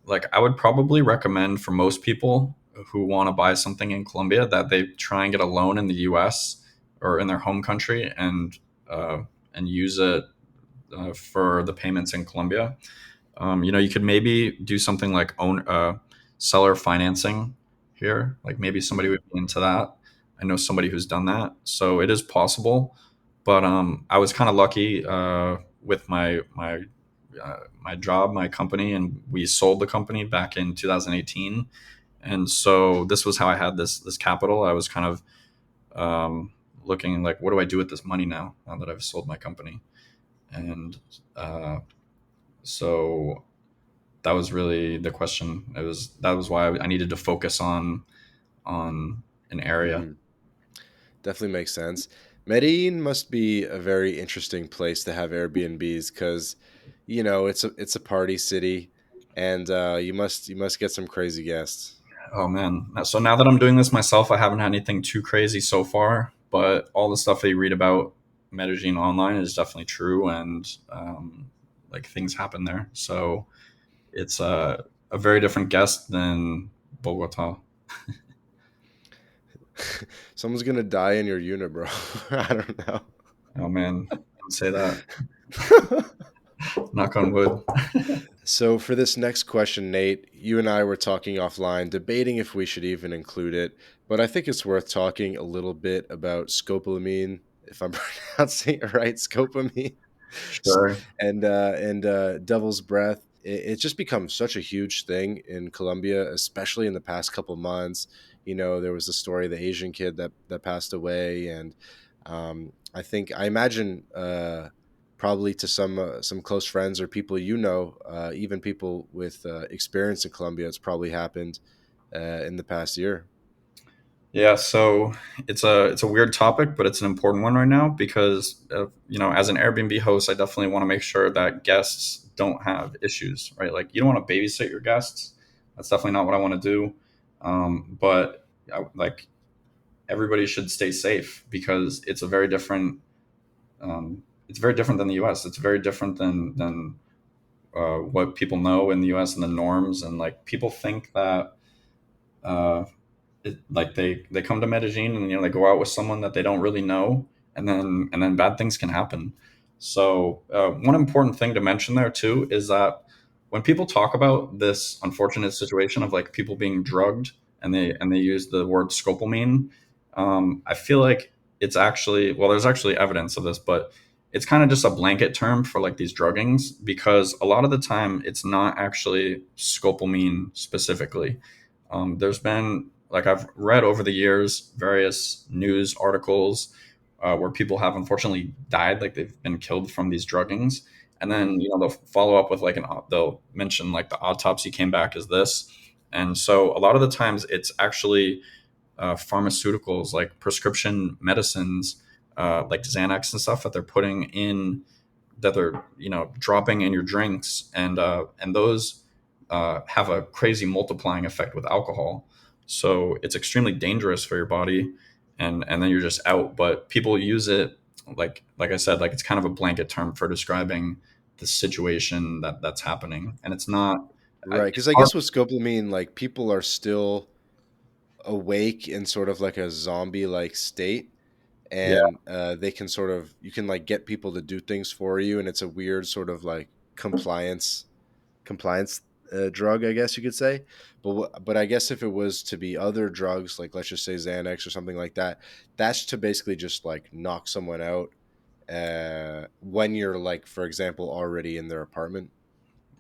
Like I would probably recommend for most people who want to buy something in Colombia that they try and get a loan in the U.S. or in their home country, uh, and use it for the payments in Colombia. You could maybe do something like own seller financing here. Like maybe somebody would be into that. I know somebody who's done that, so it is possible. But I was kind of lucky with my job, my company, and we sold the company back in 2018. And so this was how I had this capital. I was kind of looking like, what do I do with this money now that I've sold my company? And uh, so that was really the question. That was why I needed to focus on an area. Hmm. Definitely makes sense. Medellin must be a very interesting place to have Airbnbs because, it's a party city, and you must get some crazy guests. Oh man! So now that I'm doing this myself, I haven't had anything too crazy so far. But all the stuff that you read about Medellin online is definitely true, and like things happen there. So it's a very different guest than Bogota. Someone's gonna die in your unit, bro. I don't know. Oh man, don't say that. Knock on wood. So for this next question, Nate, you and I were talking offline, debating if we should even include it, but I think it's worth talking a little bit about scopolamine, if I'm pronouncing it right, scopolamine, Sure. and devil's breath. It's just become such a huge thing in Colombia, especially in the past couple months. There was the story of the Asian kid that passed away, and I imagine. Probably to some close friends or people even people with experience in Colombia, it's probably happened in the past year. Yeah, so it's a weird topic, but it's an important one right now because as an Airbnb host, I definitely want to make sure that guests don't have issues, right? Like you don't want to babysit your guests. That's definitely not what I want to do. But like everybody should stay safe because it's very different than the U.S. It's very different than what people know in the U.S. and the norms, and like people think that. Like they come to Medellin and they go out with someone that they don't really know, and then bad things can happen. So one important thing to mention there too is that when people talk about this unfortunate situation of like people being drugged and they use the word scopolamine, I feel like it's actually, well, there's actually evidence of this, but it's kind of just a blanket term for like these druggings because a lot of the time it's not actually scopolamine specifically. There's been, like, I've read over the years various news articles where people have unfortunately died, like they've been killed from these druggings, and then they'll follow up with like they'll mention like the autopsy came back as this, and so a lot of the times it's actually pharmaceuticals like prescription medicines, like Xanax and stuff that they're putting in, that they're dropping in your drinks, and those have a crazy multiplying effect with alcohol. So it's extremely dangerous for your body, and then you're just out. But people use it like I said, like it's kind of a blanket term for describing the situation that's happening, and it's not. Right, It's because I hard. guess with scopolamine, like people are still awake in sort of like a zombie like state, Yeah, and they can sort of you can like get people to do things for you, and it's a weird sort of like compliance compliance drug, I guess you could say. But I guess if it was to be other drugs, like let's just say Xanax or something like that, that's to basically just like knock someone out when you're like, for example, already in their apartment.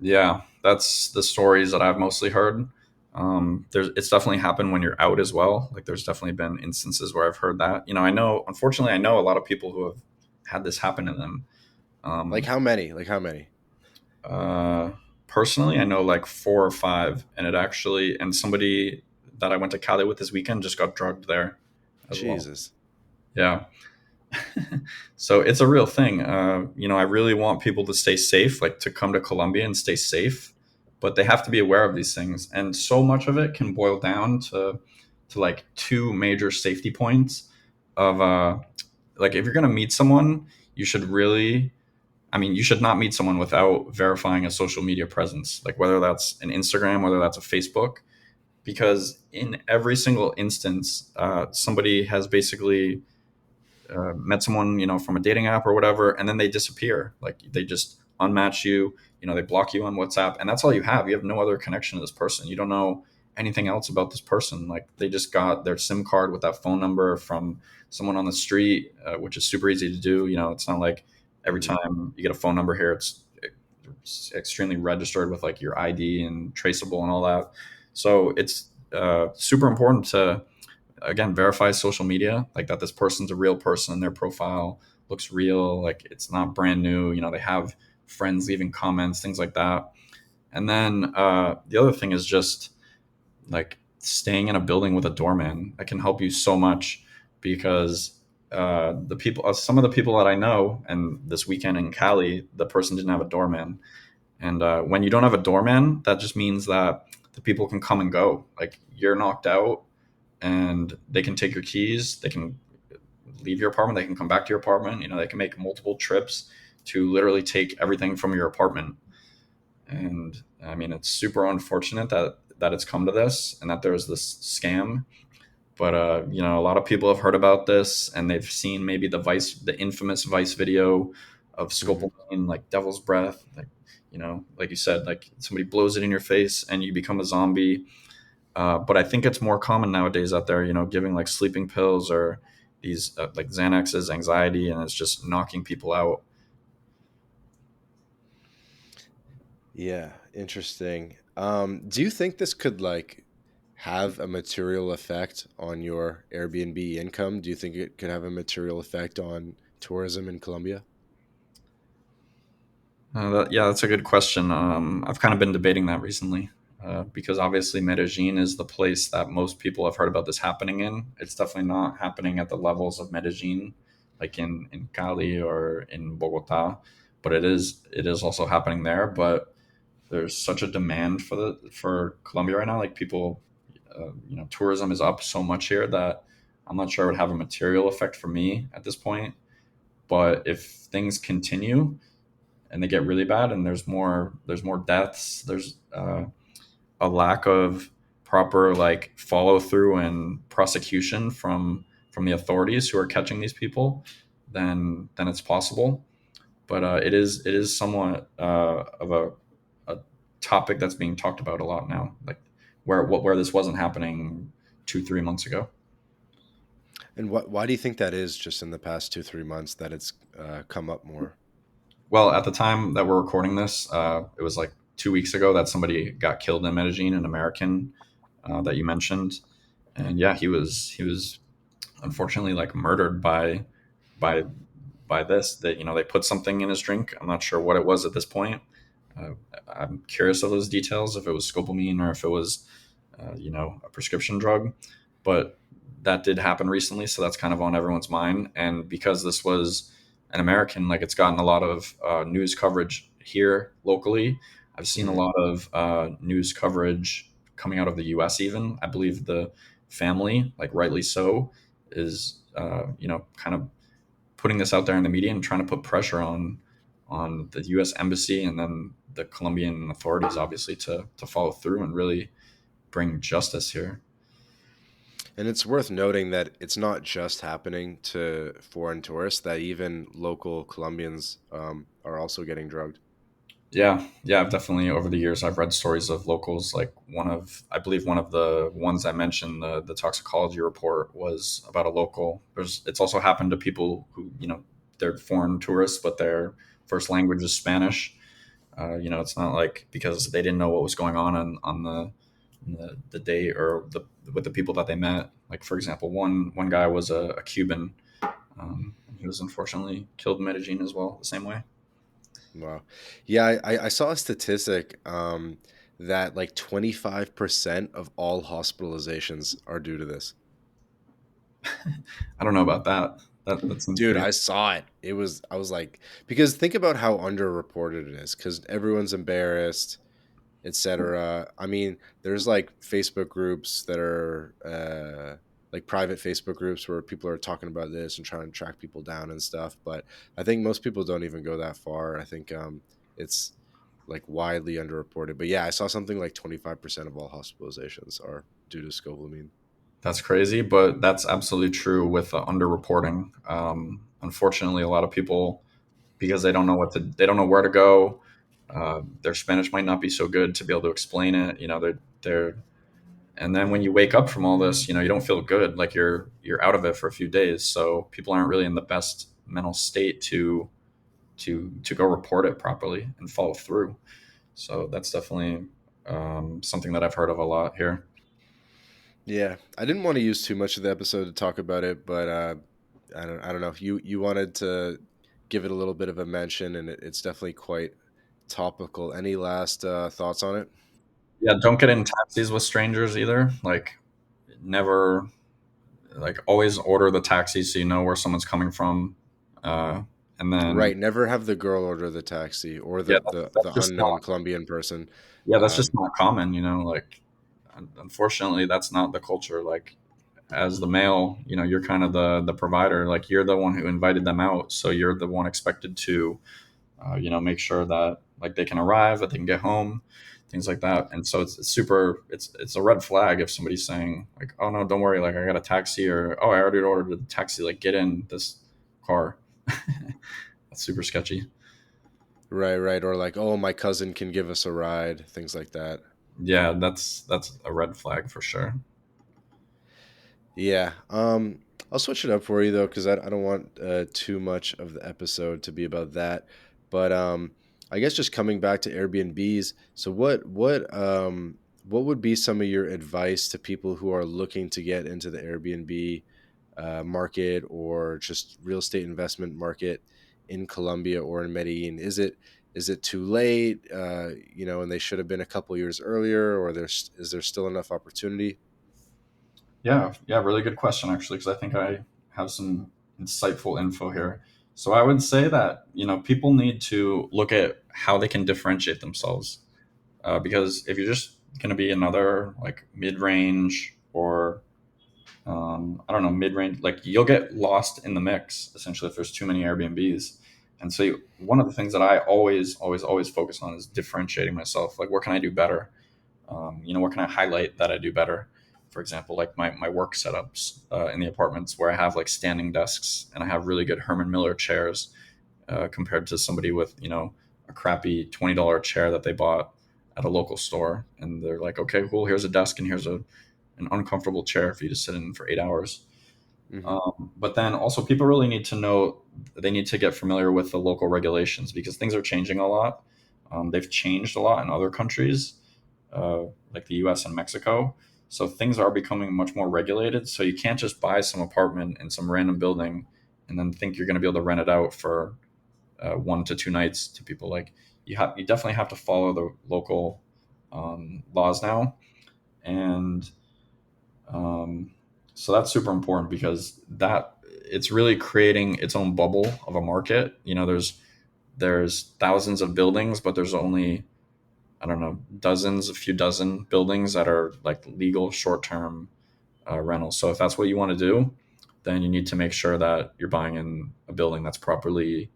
Yeah, that's the stories that I've mostly heard. It's definitely happened when you're out as well. Like there's definitely been instances where I've heard that. You know, I know, unfortunately, I know a lot of people who have had this happen to them. Like Um, how many? Like how many? uh, Personally, I know like four or five, and it actually, and somebody that I went to Cali with this weekend just got drugged there as well. Jesus. Yeah. So it's a real thing. You know, I really want people to stay safe, like to come to Colombia and stay safe, but they have to be aware of these things. And so much of it can boil down to like two major safety points of like if you're gonna meet someone, you should really, I mean, you should not meet someone without verifying a social media presence, like whether that's an Instagram, whether that's a Facebook, because in every single instance, somebody has basically met someone, you know, from a dating app or whatever, and then they disappear. Like they just unmatch you, you know, they block you on WhatsApp, and that's all you have. You have no other connection to this person. You don't know anything else about this person. Like they just got their SIM card with that phone number from someone on the street, which is super easy to do. You know, it's not like every Hmm. time you get a phone number here, it's extremely registered with like your ID and traceable and all that. So it's super important to again verify social media, like that this person's a real person, their profile looks real, like it's not brand new, you know, they have friends leaving comments, things like that. And then the other thing is just like staying in a building with a doorman that can help you so much, because the people some of the people that I know, and this weekend in Cali the person didn't have a doorman. And when you don't have a doorman, that just means that the people can come and go, like you're knocked out and they can take your keys, they can leave your apartment, they can come back to your apartment, you know, they can make multiple trips to literally take everything from your apartment. And I mean, it's super unfortunate that it's come to this and that there's this scam. But you know, a lot of people have heard about this and they've seen maybe the infamous Vice video of Hmm. Scopolamine, like devil's breath, like, you know, like you said, like somebody blows it in your face and you become a zombie. But I think it's more common nowadays out there, you know, giving like sleeping pills or these like Xanaxes, anxiety, and it's just knocking people out. Yeah, interesting. Do you think this could like have a material effect on your Airbnb income? Do you think it could have a material effect on tourism in Colombia? Yeah, that's a good question. I've kind of been debating that recently because obviously Medellin is the place that most people have heard about this happening in. It's definitely not happening at the levels of Medellin, like in Cali or in Bogota, but it is also happening there. But there's such a demand for Colombia right now. Like people, you know, tourism is up so much here that I'm not sure it would have a material effect for me at this point. But if things continue and they get really bad, and there's more deaths, there's a lack of proper like follow through and prosecution from the authorities who are catching these people, then it's possible. But it is somewhat of a topic that's being talked about a lot now, like where this wasn't happening 2 3 months ago. And why do you think that is just in the past 2 3 months that it's come up more? Well, at the time that we're recording this, it was like 2 weeks ago that somebody got killed in Medellin, an American that you mentioned, and yeah, he was unfortunately like murdered by by this. That, you know, they put something in his drink. I'm not sure what it was at this point. Uh, I'm curious of those details, if it was scopolamine or if it was you know, a prescription drug. But that did happen recently, so that's kind of on everyone's mind. And because this was an American, like it's gotten a lot of news coverage here locally. I've seen a Hmm. lot of news coverage coming out of the U.S. Even I believe the family, like rightly so, is you know, kind of putting this out there in the media and trying to put pressure on the U.S. embassy and then the Colombian authorities, obviously, to follow through and really bring justice here. And it's worth noting that it's not just happening to foreign tourists; that even local Colombians are also getting drugged. Yeah, I've definitely over the years I've read stories of locals. Like I believe one of the ones I mentioned, the toxicology report was about a local. It's also happened to people who they're foreign tourists, but their first language is Spanish. It's not like because they didn't know what was going on the day or with the people that they met. Like for example, one guy was a Cuban. And he was unfortunately killed in Medellin as well, the same way. Wow. Yeah, I saw a statistic that like 25% of all hospitalizations are due to this. I don't know about that. That seems Dude, pretty. I saw it. I was like, because think about how underreported it is, because everyone's embarrassed, etc. I mean, there's like Facebook groups that are like private Facebook groups where people are talking about this and trying to track people down and stuff. But I think most people don't even go that far. I think it's like widely underreported. But yeah, I saw something like 25% of all hospitalizations are due to scopolamine. That's crazy, but that's absolutely true with the underreporting. Unfortunately, a lot of people because they don't know where to go. Their Spanish might not be so good to be able to explain it. They're and then when you wake up from all this, you don't feel good. Like you're out of it for a few days. So people aren't really in the best mental state to go report it properly and follow through. So that's definitely something that I've heard of a lot here. Yeah, I didn't want to use too much of the episode to talk about it, but I don't know. You wanted to give it a little bit of a mention, and it's definitely quite topical. Any last thoughts on it? Yeah, don't get in taxis with strangers either. Like never, like always order the taxi so you know where someone's coming from. Uh, and then Right. Never have the girl order the taxi or yeah, the that's just unknown not Colombian person. that's just Um, not common. Like unfortunately, that's not the culture. Like as the male, you're kind of the provider. Like you're the one who invited them out, so you're the one expected to make sure that like they can arrive, that they can get home, things like that. And so it's super. It's a red flag if somebody's saying like, "Oh no, don't worry, like I got a taxi," or "Oh, I already ordered a taxi. Like get in this car." That's super sketchy. right, right. Or like, oh, my cousin can give us a ride, things like that. Yeah, that's a red flag for sure. Yeah. I'll switch it up for you though, because I don't want too much of the episode to be about that. But I guess just coming back to Airbnbs. So what would be some of your advice to people who are looking to get into the Airbnb market or just real estate investment market in Colombia or in Medellin? Is it too late? And they should have been a couple years earlier, or is there still enough opportunity? Yeah, really good question actually, because I think I have some insightful info here. So I would say that people need to look at how they can differentiate themselves, because if you're just going to be another like mid-range or I don't know, mid-range, like you'll get lost in the mix essentially if there's too many Airbnbs. And so one of the things that I always focus on is differentiating myself. Like, what can I do better? What can I highlight that I do better? For example, like my work setups in the apartments where I have like standing desks and I have really good Herman Miller chairs compared to somebody with a crappy $20 chair that they bought at a local store, and they're like, okay, cool, here's a desk and here's an uncomfortable chair for you to sit in for 8 hours. Hmm. But then also people really need to know they need to get familiar with the local regulations because things are changing a lot. They've changed a lot in other countries, like the US and Mexico. So things are becoming much more regulated. So you can't just buy some apartment in some random building and then think you're going to be able to rent it out for 1 to 2 nights to people. Like you definitely have to follow the local laws now, and um, so that's super important because that it's really creating its own bubble of a market. There's thousands of buildings, but there's only I don't know a few dozen buildings that are like legal short term rentals. So if that's what you want to do, then you need to make sure that you're buying in a building that's properly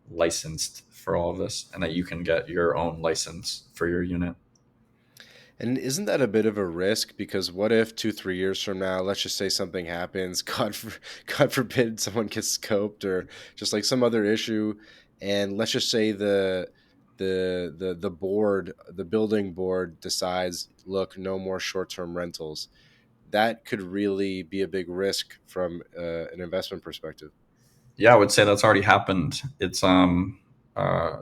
licensed for all of this and that you can get your own license for your unit. And isn't that a bit of a risk? Because what if 2, 3 years from now, let's just say something happens, God forbid someone gets scoped or just like some other issue, and let's just say the the building board decides, look, no more short-term rentals, that could really be a big risk from an investment perspective. Yeah, I would say that's already happened. It's uh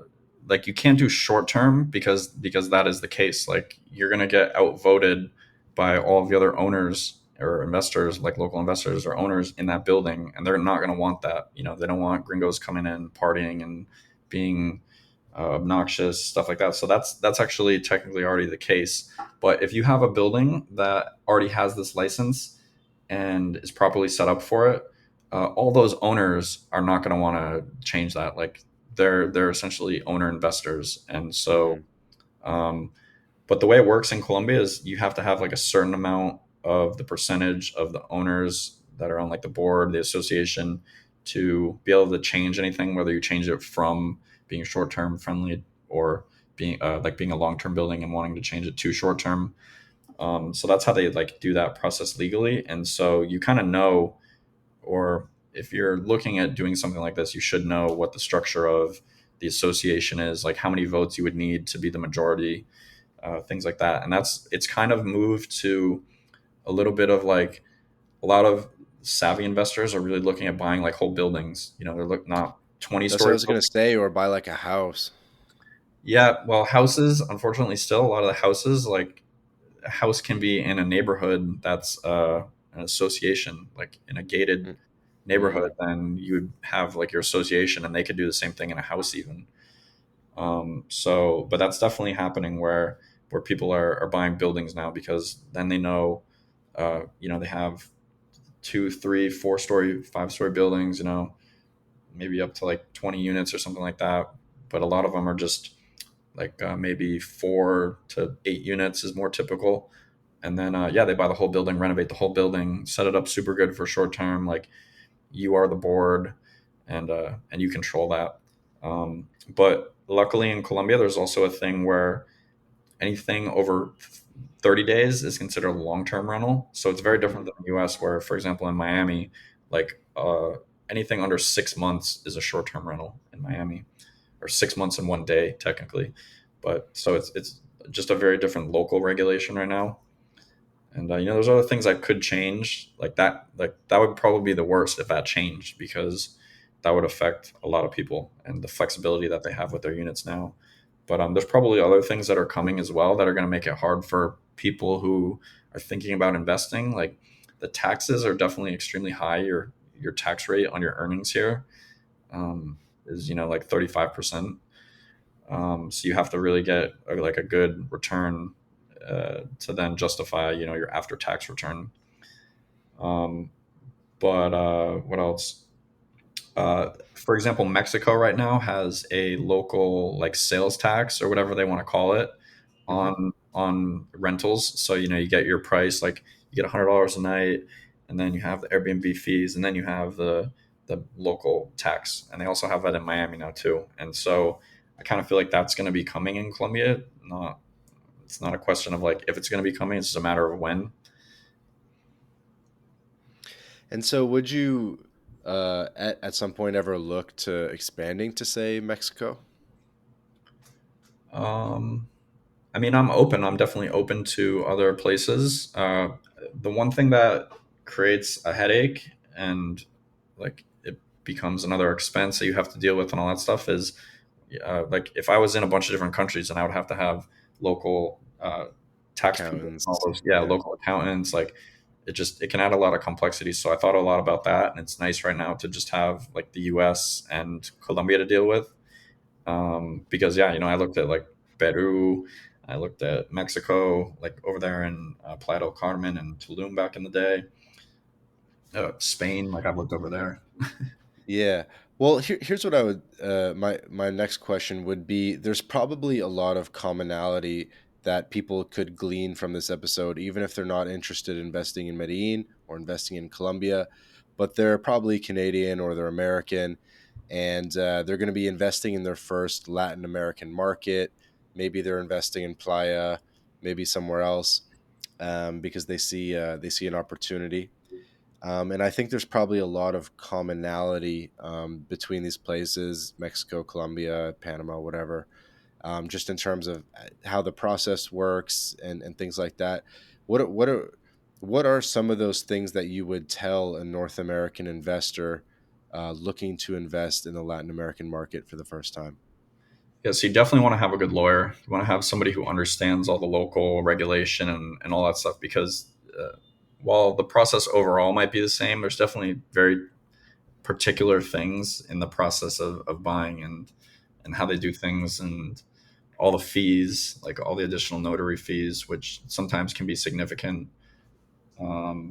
like you can't do short term because that is the case. Like you're gonna get outvoted by all of the other owners or investors, like local investors or owners in that building, and they're not gonna want that. You know, they don't want gringos coming in, partying, and being obnoxious, stuff like that. So that's actually technically already the case. But if you have a building that already has this license and is properly set up for it, all those owners are not going to want to change that. Like they're essentially owner investors, and so. Hmm. Um, but the way it works in Colombia is you have to have like a certain amount of the percentage of the owners that are on like the board, the association, to be able to change anything, whether you change it from being short term friendly or being like being a long term building and wanting to change it to short term. So that's how they like do that process legally, and so you kind of know, or if you're looking at doing something like this, you should know what the structure of the association is, like how many votes you would need to be the majority, things like that. And it's kind of moved to a little bit of like a lot of savvy investors are really looking at buying like whole buildings. You know, they're look not 20 That's what I story was gonna buildings. say, or buy like a house. Yeah, well, houses, unfortunately, still a lot of the houses, like a house can be in a neighborhood that's an association, like in a gated neighborhood, Mm-hmm. then you would have like your association and they could do the same thing in a house even. So, but that's definitely happening where people are buying buildings now because then they know, you know, they have two, three, four-story, five-story buildings, you know, maybe up to like 20 units or something like that. But a lot of them are just like maybe 4 to 8 units is more typical. And then, yeah, they buy the whole building, renovate the whole building, set it up super good for short term. Like you are the board, and you control that. But luckily in Colombia, there's also a thing where anything over 30 days is considered a long-term rental. So it's very Mm-hmm. different than the US, where, for example, in Miami, like anything under 6 months is a short-term rental in Miami, or 6 months and one day technically. But so it's just a very different local regulation right now. And you know, there's other things that could change, like that. Like that would probably be the worst if that changed, because that would affect a lot of people and the flexibility that they have with their units now. But there's probably other things that are coming as well that are going to make it hard for people who are thinking about investing. Like the taxes are definitely extremely high. Your tax rate on your earnings here is, you know, like 35%. So you have to really get like a good return to then justify, you know, your after tax return. Um, but what else? For example, Mexico right now has a local like sales tax or whatever they want to call it Mm-hmm. on rentals. So you know you get your price, like you get $100 a night, and then you have the Airbnb fees, and then you have the local tax, and they also have that in Miami now too. And so I kind of feel like that's going to be coming in Colombia. Not It's not a question of like if it's going to be coming; it's just a matter of when. And so, would you, at some point, ever look to expanding to, say, Mexico? Um, I mean, I'm open. I'm definitely open to other places. The one thing that creates a headache and like it becomes another expense that you have to deal with and all that stuff is like if I was in a bunch of different countries and I would have to have local tax people and all Accountants. those, yeah, Yeah. local accountants, like it can add a lot of complexity. So I thought a lot about that, and it's nice right now to just have like the U.S. and Colombia to deal with, because yeah, you know, I looked at like Peru, I looked at Mexico, like over there in Playa del Carmen and Tulum back in the day, Spain, like I've looked over there. Yeah. Well, here's what I would my next question would be, there's probably a lot of commonality that people could glean from this episode, even if they're not interested in investing in Medellin or investing in Colombia, but they're probably Canadian or they're American, and they're going to be investing in their first Latin American market. Maybe they're investing in Playa, maybe somewhere else, because they see an opportunity. And I think there's probably a lot of commonality between these places, Mexico, Colombia, Panama, whatever. just in terms of how the process works and things like that. What are some of those things that you would tell a North American investor looking to invest in the Latin American market for the first time? Yeah, so you definitely want to have a good lawyer. You want to have somebody who understands all the local regulation and all that stuff because while the process overall might be the same, there's definitely very particular things in the process of buying and how they do things and all the fees, like all the additional notary fees, which sometimes can be significant.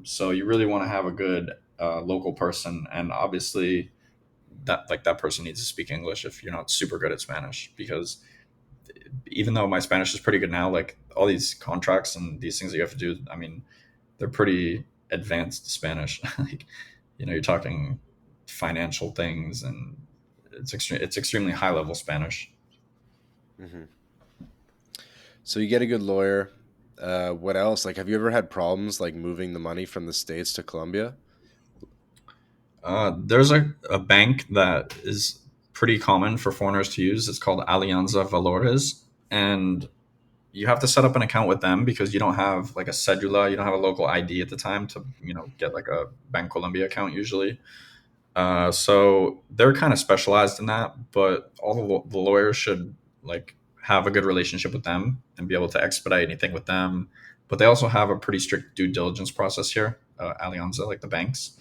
So you really want to have a good local person, and obviously that person needs to speak English if you're not super good at Spanish, because even though my Spanish is pretty good now, like all these contracts and these things that you have to do, I mean, they're pretty advanced Spanish. Like, you're talking financial things, and it's extremely high level Spanish. Hmm. So you get a good lawyer. What else? Like, have you ever had problems like moving the money from the States to Colombia? There's a bank that is pretty common for foreigners to use. It's called Alianza Valores, and you have to set up an account with them because you don't have like a cedula, you don't have a local ID at the time to get like a Bank Colombia account usually. So they're kind of specialized in that, but all the lawyers should like have a good relationship with them and be able to expedite anything with them. But they also have a pretty strict due diligence process here, Alianza, like the banks,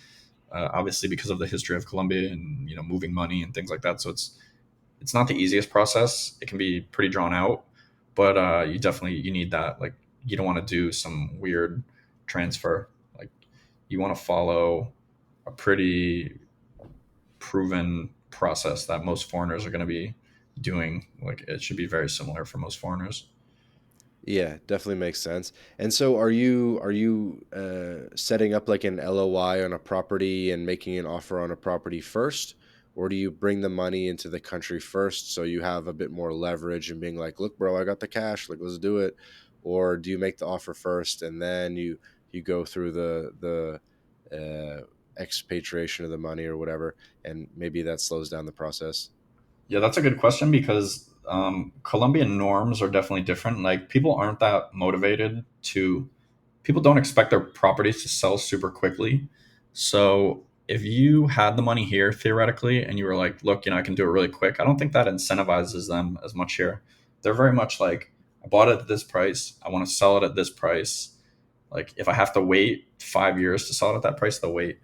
obviously because of the history of Colombia and moving money and things like that. So it's not the easiest process. It can be pretty drawn out, but you need that. Like, you don't want to do some weird transfer. Like, you want to follow a pretty proven process that most foreigners are going to be doing. Like, it should be very similar for most foreigners. Yeah, definitely makes sense. And so are you setting up like an LOI on a property and making an offer on a property first, or do you bring the money into the country first so you have a bit more leverage and being like, "Look, bro, I got the cash, like let's do it." Or do you make the offer first and then you go through the expatriation of the money or whatever, and maybe that slows down the process? Yeah, that's a good question because Colombian norms are definitely different. Like, people aren't that motivated to, people don't expect their properties to sell super quickly. So if you had the money here theoretically and you were like, look, I can do it really quick, I don't think that incentivizes them as much here. They're very much like, I bought it at this price, I want to sell it at this price. Like, if I have to wait 5 years to sell it at that price, they'll wait.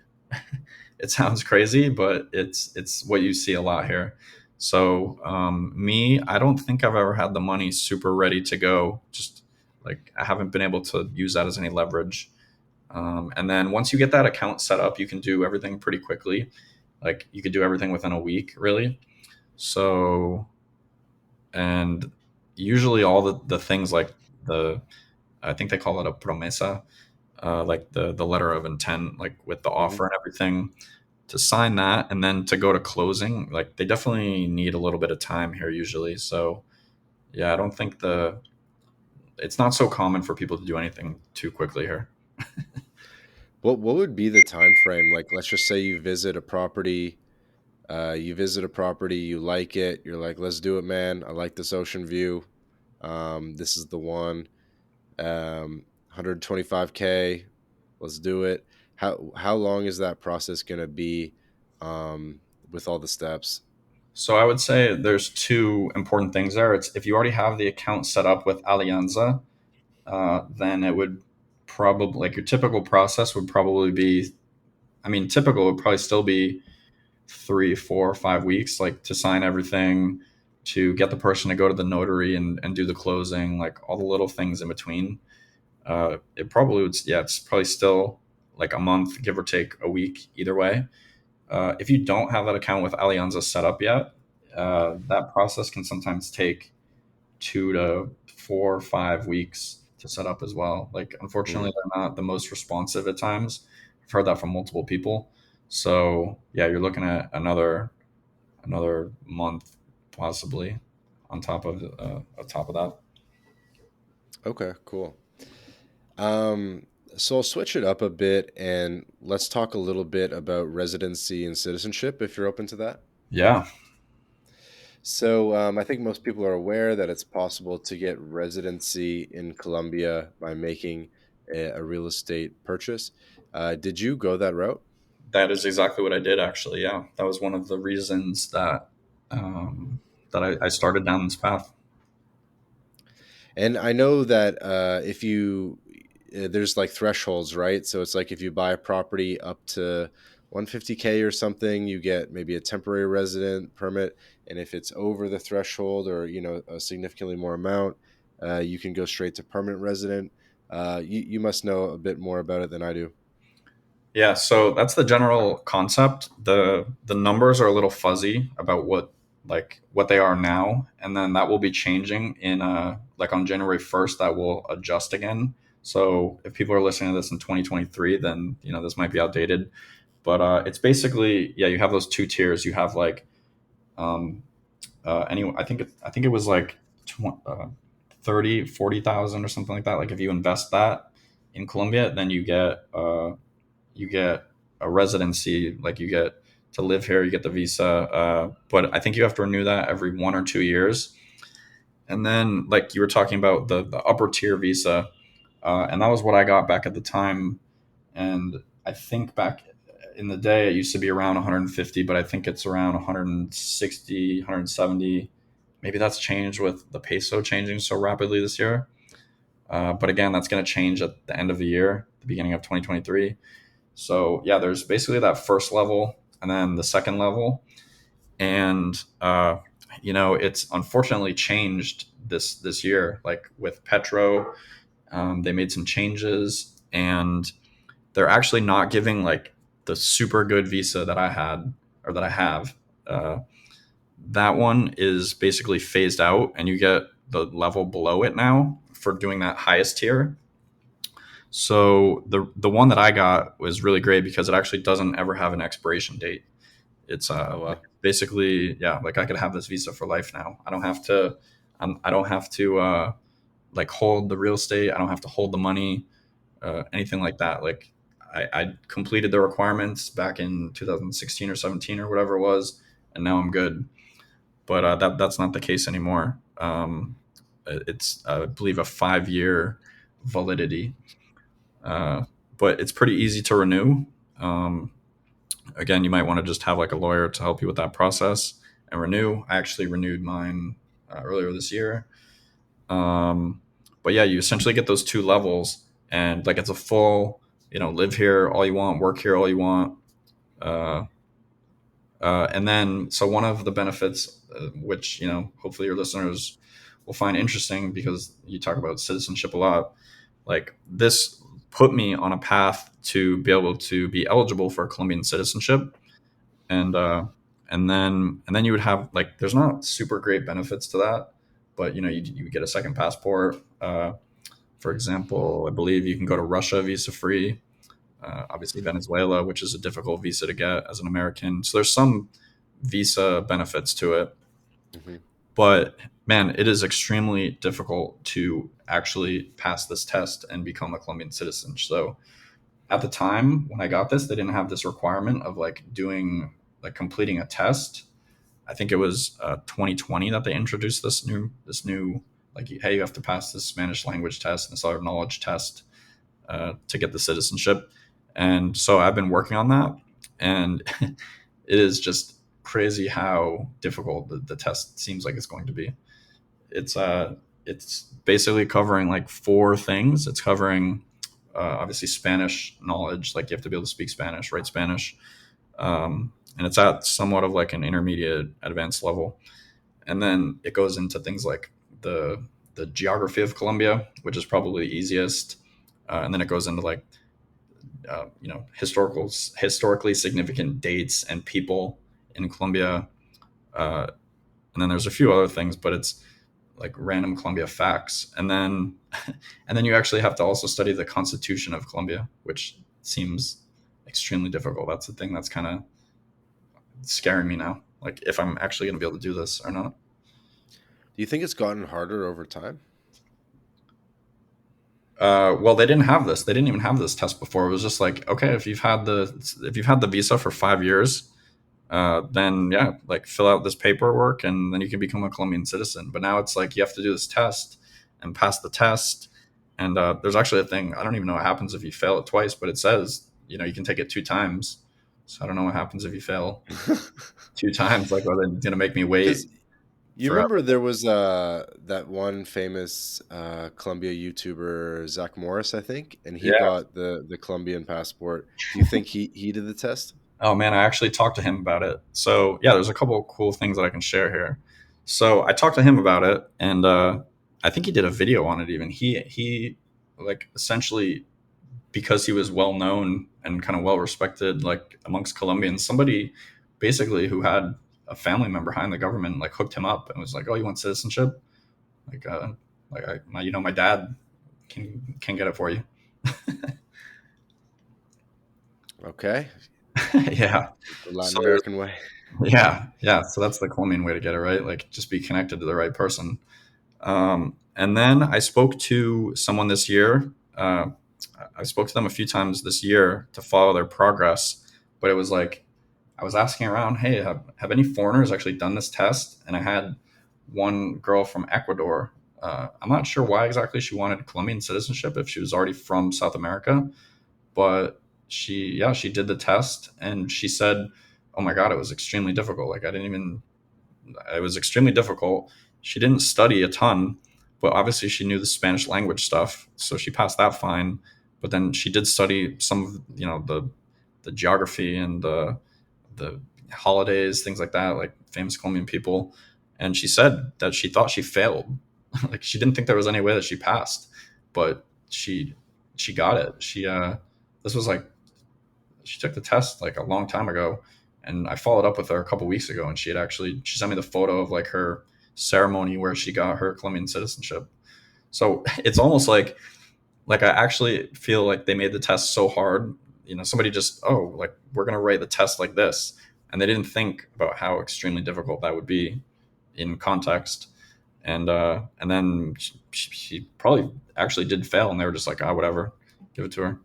It sounds crazy, but it's what you see a lot here. So me, I don't think I've ever had the money super ready to go. Just like, I haven't been able to use that as any leverage. And then once you get that account set up, you can do everything pretty quickly. Like, you could do everything within a week, really. So, and usually all the things like the, I think they call it a promesa, like the letter of intent, like with the Hmm. offer and everything, to sign that and then to go to closing. Like, they definitely need a little bit of time here usually. So yeah, I don't think it's not so common for people to do anything too quickly here. What would be the time frame? Like, let's just say you visit a property, you like it, you're like, let's do it, man. I like this ocean view. This is the one. 125K. Let's do it. How long is that process gonna be, with all the steps? So I would say there's two important things there. It's, if you already have the account set up with Alianza, then it would probably, like, your typical process would probably be, I mean, typical would probably still be 3, 4, 5 weeks, like, to sign everything, to get the person to go to the notary and do the closing, like all the little things in between. It probably would, yeah, it's probably still like a month, give or take a week, either way. If you don't have that account with Alianza set up yet, that process can sometimes take 2 to 4 or 5 weeks to set up as well. Like, unfortunately, Mm, they're not the most responsive at times. I've heard that from multiple people. So yeah, you're looking at another month possibly on top of that. okay, cool. Um, so I'll switch it up a bit and let's talk a little bit about residency and citizenship if you're open to that. Yeah. So I think most people are aware that it's possible to get residency in Colombia by making a real estate purchase. Did you go that route? That is exactly what I did, actually. Yeah, that was one of the reasons that um, I started down this path. And I know that if you there's like thresholds, right? So it's like if you buy a property up to 150K or something, you get maybe a temporary resident permit, and if it's over the threshold or a significantly more amount, you can go straight to permanent resident. You must know a bit more about it than I do. Yeah, so that's the general concept. The numbers are a little fuzzy about what they are now, and then that will be changing in like on January 1st. That will adjust again. So if people are listening to this in 2023, then this might be outdated. But it's basically, yeah, you have those two tiers. You have like um, anyway, I think it was like 30, 40,000 or something like that. Like if you invest that in Colombia, then you get a residency, like you get to live here, you get the visa. But I think you have to renew that every 1 or 2 years. And then, like you were talking about the upper tier visa, and that was what I got back at the time. And I think back in the day, it used to be around 150, but I think it's around 160, 170. Maybe that's changed with the peso changing so rapidly this year. But again, that's going to change at the end of the year, the beginning of 2023. So yeah, there's basically that first level and then the second level, and it's unfortunately changed this year. Like with Petro, they made some changes, and they're actually not giving like the super good visa that I had or that I have. Uh, that one is basically phased out, and you get the level below it now for doing that highest tier. So the one that I got was really great because it actually doesn't ever have an expiration date. It's Oh like wow. basically, yeah, like I could have this visa for life now. I don't have to like hold the real estate. I don't have to hold the money, anything like that. Like I completed the requirements back in 2016 or 17 or whatever it was, and now I'm good. But that's not the case anymore. It's I believe a 5 year validity, uh, but it's pretty easy to renew. Um, Again, you might want to just have like a lawyer to help you with that process and renew. I actually renewed mine earlier this year. Um, but yeah, you essentially get those two levels, and like it's a full, live here all you want, work here all you want. Uh, and then, so one of the benefits, which hopefully your listeners will find interesting because you talk about citizenship a lot, like this put me on a path to be able to be eligible for Colombian citizenship. And uh, and then and then you would have, like, there's not super great benefits to that, but you get a second passport. For example, I believe you can go to Russia visa free. Obviously Venezuela, which is a difficult visa to get as an American, so there's some visa benefits to it. Hmm. But man, it is extremely difficult to actually pass this test and become a Colombian citizen. So at the time when I got this, they didn't have this requirement of like doing, like, completing a test. I think it was 2020 that they introduced this new, like, hey, you have to pass this Spanish language test and this other knowledge test to get the citizenship. And so I've been working on that, and it is just crazy how difficult the test seems like it's going to be. It's basically covering like four things. It's covering obviously Spanish knowledge, like you have to be able to speak Spanish, write Spanish, and it's at somewhat of like an intermediate advanced level. And then it goes into things like the geography of Colombia, which is probably the easiest. And then it goes into like historically significant dates and people in Colombia. Uh, and then there's a few other things, but it's like random Colombia facts. And then you actually have to also study the Constitution of Colombia, which seems extremely difficult. That's the thing that's kind of scaring me now, like if I'm actually going to be able to do this or not. Do you think it's gotten harder over time? Well, they didn't have this. They didn't even have this test before. It was just like, okay, if you've had the visa for 5 years, then yeah, like fill out this paperwork and then you can become a Colombian citizen. But now it's like you have to do this test and pass the test. And there's actually a thing, I don't even know what happens if you fail it twice, but it says, you can take it 2 times. So I don't know what happens if you fail 2 times. Like, are they going to make me wait Because you forever? remember there was that one famous Colombia YouTuber, Zach Morris, I think, and he Yeah. got the Colombian passport. Do you think he did the test? Oh man, I actually talked to him about it. So yeah, there's a couple of cool things that I can share here. So I talked to him about it, and I think he did a video on it. Even he like essentially, because he was well known and kind of well respected, like amongst Colombians, somebody basically who had a family member behind the government like hooked him up and was like, "Oh, you want citizenship? Like, my dad can get it for you." Okay, Yeah. the Latin So there's American way. yeah. So that's the Colombian way to get it, right? Like just be connected to the right person. And then I spoke to someone this year. I spoke to them a few times this year to follow their progress, but it was like I was asking around, hey, have any foreigners actually done this test? And I had one girl from Ecuador. I'm not sure why exactly she wanted Colombian citizenship if she was already from South America, but she did the test and she said, "Oh my god, it was extremely difficult. Like I didn't even it was extremely difficult. She didn't study a ton, but obviously she knew the Spanish language stuff, so she passed that fine. But then she did study some of the geography and the holidays, things like that, like famous Colombian people. And she said that she thought she failed. Like she didn't think there was any way that she passed, but she got it. This was like she took the test like a long time ago, and I followed up with her a couple weeks ago, and she sent me the photo of like her ceremony where she got her Colombian citizenship. So it's almost like I actually feel like they made the test so hard. Somebody just, like we're gonna write the test like this, and they didn't think about how extremely difficult that would be in context. And then she probably actually did fail, and they were just like, whatever, give it to her.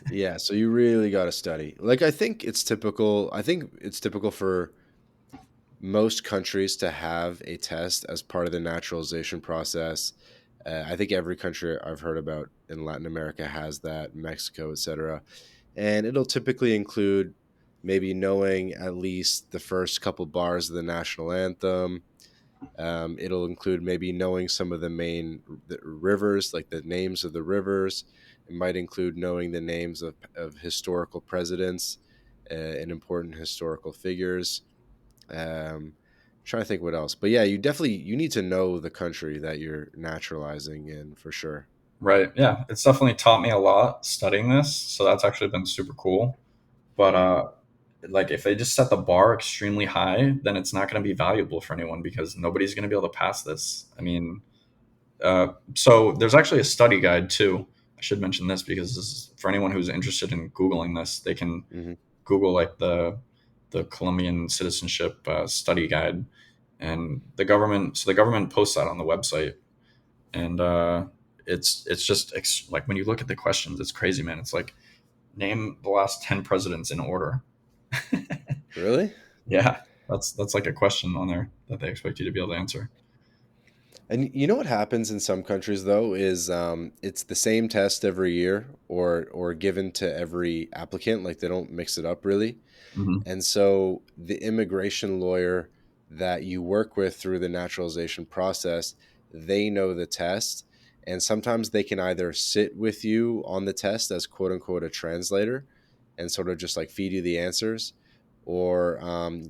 Yeah, so you really got to study. Like I think it's typical for most countries to have a test as part of the naturalization process. I think every country I've heard about in Latin America has that, Mexico, etc. And it'll typically include maybe knowing at least the first couple bars of the national anthem. It'll include maybe knowing some of the main rivers, like the names of the rivers. It might include knowing the names of historical presidents and important historical figures. Trying to think what else, but yeah, you need to know the country that you're naturalizing in for sure. Right. Yeah. It's definitely taught me a lot studying this. So that's actually been super cool. But like if they just set the bar extremely high, then it's not going to be valuable for anyone because nobody's going to be able to pass this. I mean, so there's actually a study guide too. I should mention this because this is for anyone who's interested in Googling this, they can Hmm. Google like the Colombian citizenship study guide, and the government posts that on the website, and it's just like when you look at the questions, it's crazy, man. It's like name the last 10 presidents in order. Really? Yeah, that's like a question on there that they expect you to be able to answer. And you know what happens in some countries though is it's the same test every year, or given to every applicant. Like they don't mix it up really. Hmm. And so the immigration lawyer that you work with through the naturalization process, they know the test. And sometimes they can either sit with you on the test as quote unquote a translator and sort of just like feed you the answers. Or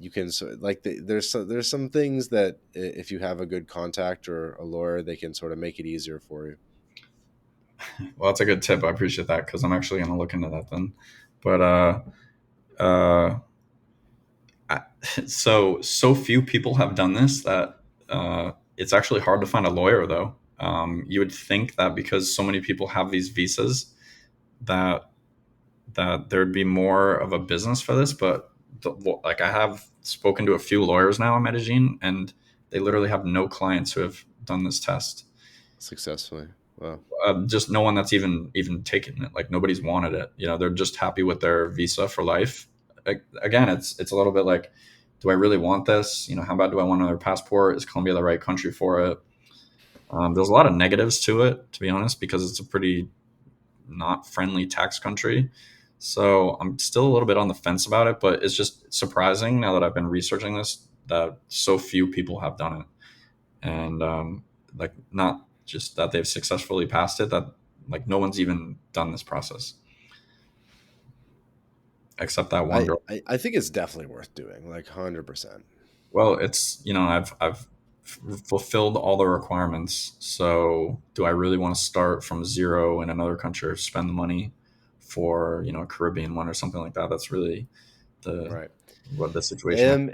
you can like there's some things that if you have a good contact or a lawyer, they can sort of make it easier for you. Well, that's a good tip. I appreciate that because I'm actually going to look into that then. But uh, I, so few people have done this that it's actually hard to find a lawyer though. You would think that because so many people have these visas that there'd be more of a business for this, but like I have spoken to a few lawyers now in Medellin, and they literally have no clients who have done this test. Successfully. Well, Just no one that's even taken it. Like nobody's wanted it. They're just happy with their visa for life. Like, again, it's a little bit like, do I really want this? How bad do I want another passport? Is Colombia the right country for it? There's a lot of negatives to it, to be honest, because it's a pretty not friendly tax country. So I'm still a little bit on the fence about it, but it's just surprising now that I've been researching this that so few people have done it, and like not just that they've successfully passed it, that like no one's even done this process except that one I, girl. I I think it's definitely worth doing, like 100%. Well, it's I've fulfilled all the requirements. So do I really want to start from zero in another country or spend the money for a Caribbean one or something like that? That's really the Right. what the situation is.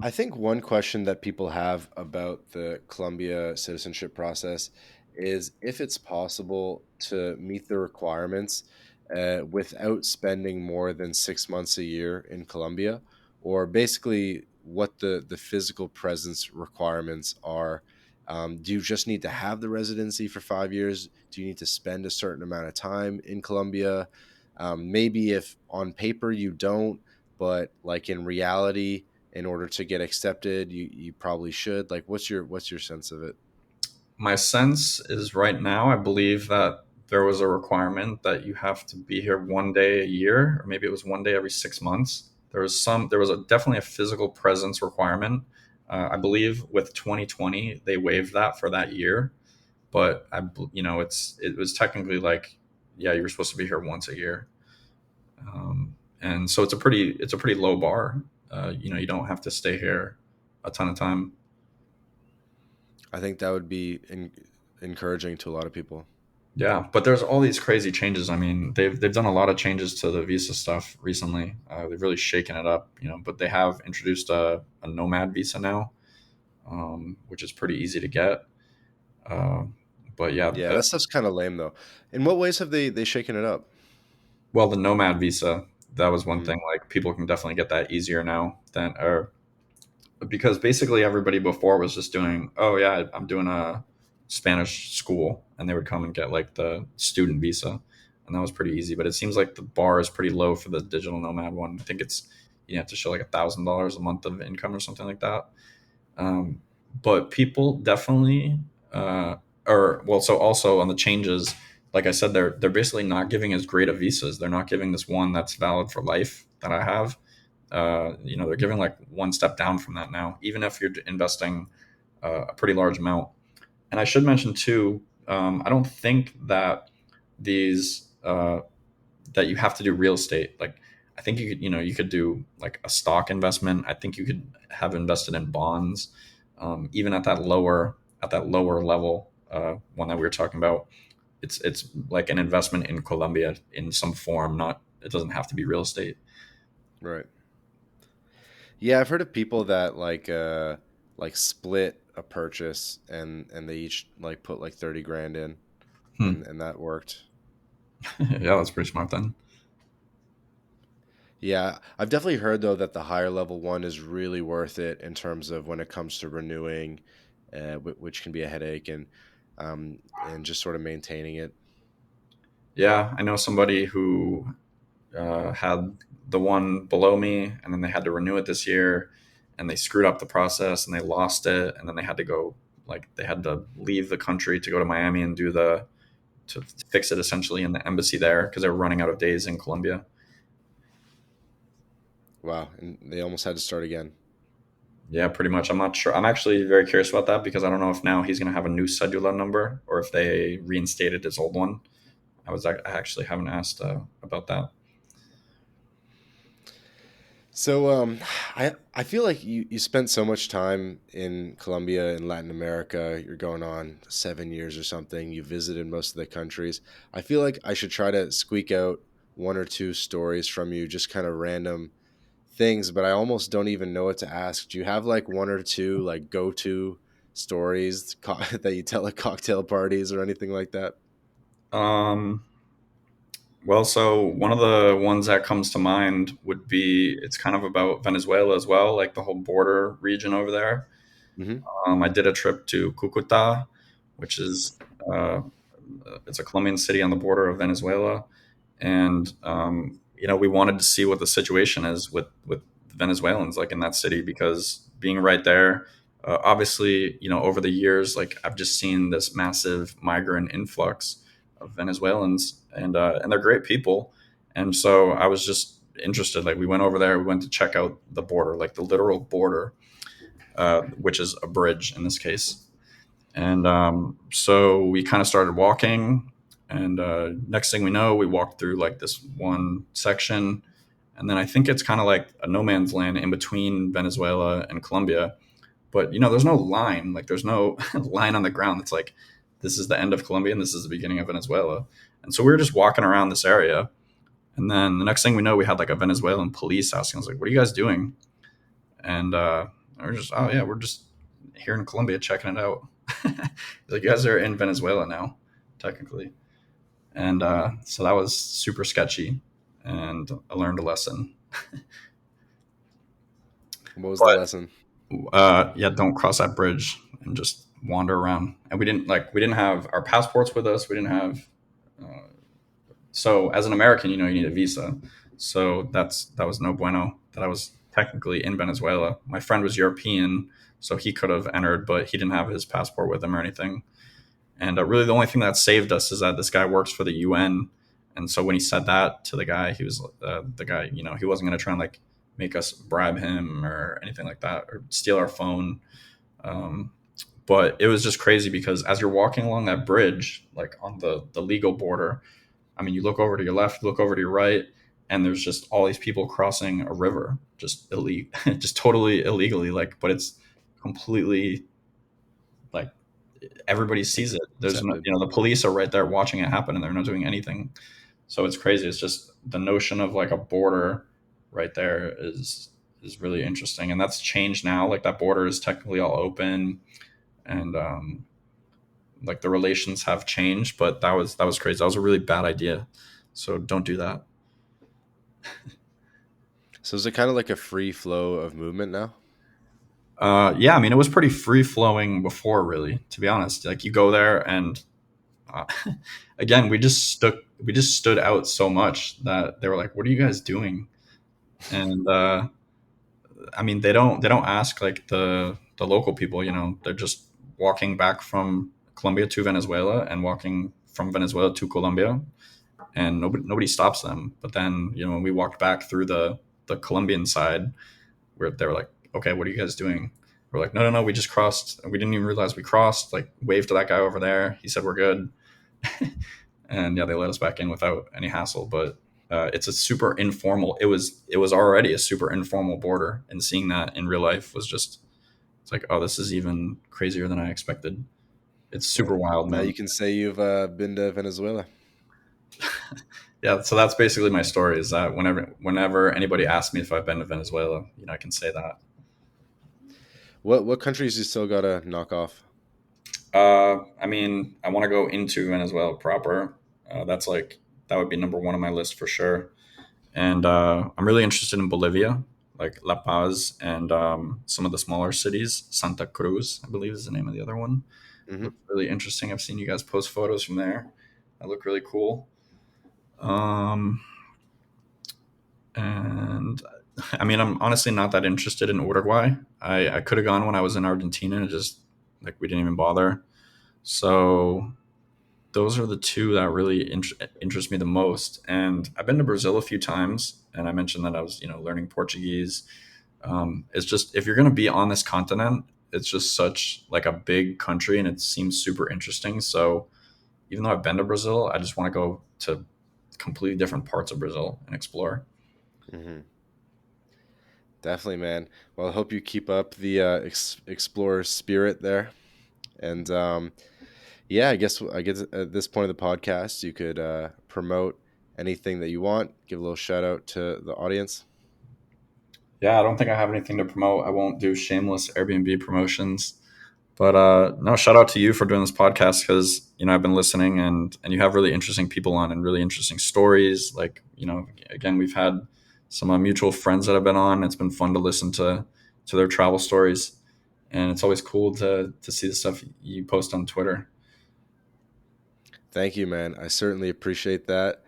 I think one question that people have about the Colombia citizenship process is if it's possible to meet the requirements without spending more than 6 months a year in Colombia, or basically what the physical presence requirements are. Do you just need to have the residency for 5 years? Do you need to spend a certain amount of time in Colombia? Maybe if on paper you don't, but like in reality, in order to get accepted, you probably should. Like, what's your sense of it? My sense is right now, I believe that there was a requirement that you have to be here one day a year, or maybe it was one day every 6 months. There was definitely a physical presence requirement. I believe with 2020 they waived that for that year, but it was technically like, yeah, you're supposed to be here once a year, and so it's a pretty low bar. You don't have to stay here a ton of time. I think that would be encouraging to a lot of people. Yeah, but there's all these crazy changes. I mean, they've done a lot of changes to the visa stuff recently. They've really shaken it up, But they have introduced a Nomad visa now, which is pretty easy to get. Uh, but yeah, Yeah, that stuff's kind of lame though. In what ways have they shaken it up? well, the Nomad visa, that was one Mm, thing. Like people can definitely get that easier now than or because basically everybody before was just doing, oh yeah, I'm doing a Spanish school, and they would come and get like the student visa, and that was pretty easy. But it seems like the bar is pretty low for the digital nomad one. I think it's you have to show like $1,000 a month of income or something like that. Um, but people definitely, or well, so also on the changes, like I said, they're basically not giving as great of visas. They're not giving this one that's valid for life that I have. They're giving like one step down from that now, even if you're investing a pretty large amount. And I should mention too, I don't think that these that you have to do real estate. Like I think you could do like a stock investment. I think you could have invested in bonds, even at that lower level one that we were talking about. It's like an investment in Colombia in some form. Not it doesn't have to be real estate. right. Yeah, I've heard of people that like split a purchase and they each like put like 30 grand in, Hmm. and that worked. Yeah, that's pretty smart then. Yeah, I've definitely heard though that the higher level one is really worth it in terms of when it comes to renewing, which can be a headache, and just sort of maintaining it. Yeah, I know somebody who had the one below me, and then they had to renew it this year, and they screwed up the process, and they lost it, and then they had to go like they had to leave the country to go to Miami and to fix it essentially in the embassy there because they were running out of days in Colombia. Wow, and they almost had to start again. Yeah, pretty much. I'm not sure. I'm actually very curious about that because I don't know if now he's going to have a new cellular number or if they reinstated his old one. I actually haven't asked about that. So I feel like you spent so much time in Colombia and Latin America. You're going on 7 years or something. You visited most of the countries. I feel like I should try to squeak out one or two stories from you, just kind of random things, but I almost don't even know what to ask. Do you have like one or two like go to stories that you tell at cocktail parties or anything like that? Um, Well, so one of the ones that comes to mind would be it's kind of about Venezuela as well, like the whole border region over there. Hmm. I did a trip to Cucuta, which is uh, it's a Colombian city on the border of Venezuela, and we wanted to see what the situation is with Venezuelans like in that city, because being right there, obviously, over the years, like I've just seen this massive migrant influx of Venezuelans, and they're great people, and so I was just interested. Like we went over there, we went to check out the border, like the literal border, which is a bridge in this case. And so we kind of started walking, and next thing we know, we walked through like this one section, and then I think it's kind of like a no man's land in between Venezuela and Colombia. But there's no line, like there's no line on the ground that's like this is the end of Colombia and this is the beginning of Venezuela. And so we were just walking around this area, and then the next thing we know, we had like a Venezuelan police asking us like, "What are you guys doing?" And we're just, "Oh yeah, we're just here in Colombia checking it out." Like, you guys are in Venezuela now, technically. And so that was super sketchy, and I learned a lesson. What was the But lesson? yeah, don't cross that bridge and just wander around. And we didn't have our passports with us. We didn't have. Uh, so as an American, you need a visa. So that was no bueno. That I was technically in Venezuela. My friend was European, so he could have entered, but he didn't have his passport with him or anything. And really, the only thing that saved us is that this guy works for the UN. And so when he said that to the guy, he was the guy. He wasn't going to try and like make us bribe him or anything like that or steal our phone. Um, but it was just crazy because as you're walking along that bridge, like on the legal border, I mean, you look over to your left, you look over to your right, and there's just all these people crossing a river, just illegal, just totally illegally. Like, but it's completely like everybody sees it. There's no, Accepted. the police are right there watching it happen, and they're not doing anything. So it's crazy. It's just the notion of like a border right there is really interesting, and that's changed now. Like that border is technically all open, and like the relations have changed. But that was crazy. That was a really bad idea. So don't do that. So is it kind of like a free flow of movement now? Yeah, I mean, it was pretty free flowing before, really. To be honest, like you go there, and uh, again, we just stood out so much that they were like, "What are you guys doing?" And I mean, they don't ask like the local people. They're just walking back from Colombia to Venezuela and walking from Venezuela to Colombia, and nobody stops them. But then when we walked back through the Colombian side, where they were like, "Okay, what are you guys doing?" We're like, "No, no, no, we just crossed. We didn't even realize we crossed. Like, waved to that guy over there. He said we're good." And yeah, they let us back in without any hassle. But it's a super informal. It was already a super informal border, and seeing that in real life was just it's like, oh, this is even crazier than I expected. It's super Well, wild, now man. you can say you've been to Venezuela. Yeah, so that's basically my story. Is that whenever anybody asks me if I've been to Venezuela, I can say that. What countries you still gotta knock off? I mean, I want to go into Venezuela proper. That would be number one on my list for sure. And I'm really interested in Bolivia, like La Paz, and some of the smaller cities. Santa Cruz, I believe, is the name of the other one. Hmm. Looks really interesting. I've seen you guys post photos from there. That look really cool. Um, and I mean, I'm honestly not that interested in Uruguay. I could have gone when I was in Argentina. Just like we didn't even bother. So those are the two that really interest me the most. And I've been to Brazil a few times, and I mentioned that I was, learning Portuguese. It's just if you're going to be on this continent, it's just such like a big country, and it seems super interesting. So even though I've been to Brazil, I just want to go to completely different parts of Brazil and explore. Hmm. Definitely, man. Well, I hope you keep up the explorer spirit there. And yeah, I guess at this point of the podcast, you could promote anything that you want. Give a little shout out to the audience. Yeah, I don't think I have anything to promote. I won't do shameless Airbnb promotions. But no, shout out to you for doing this podcast, because I've been listening, and you have really interesting people on and really interesting stories. Like again, we've had some mutual friends that have been on. It's been fun to listen to their travel stories, and it's always cool to see the stuff you post on Twitter. Thank you, man. I certainly appreciate that.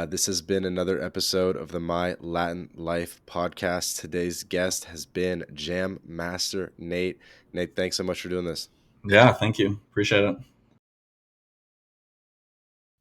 This has been another episode of the My Latin Life podcast. Today's guest has been Jam Master Nate. Nate, thanks so much for doing this. Yeah, thank you. Appreciate it.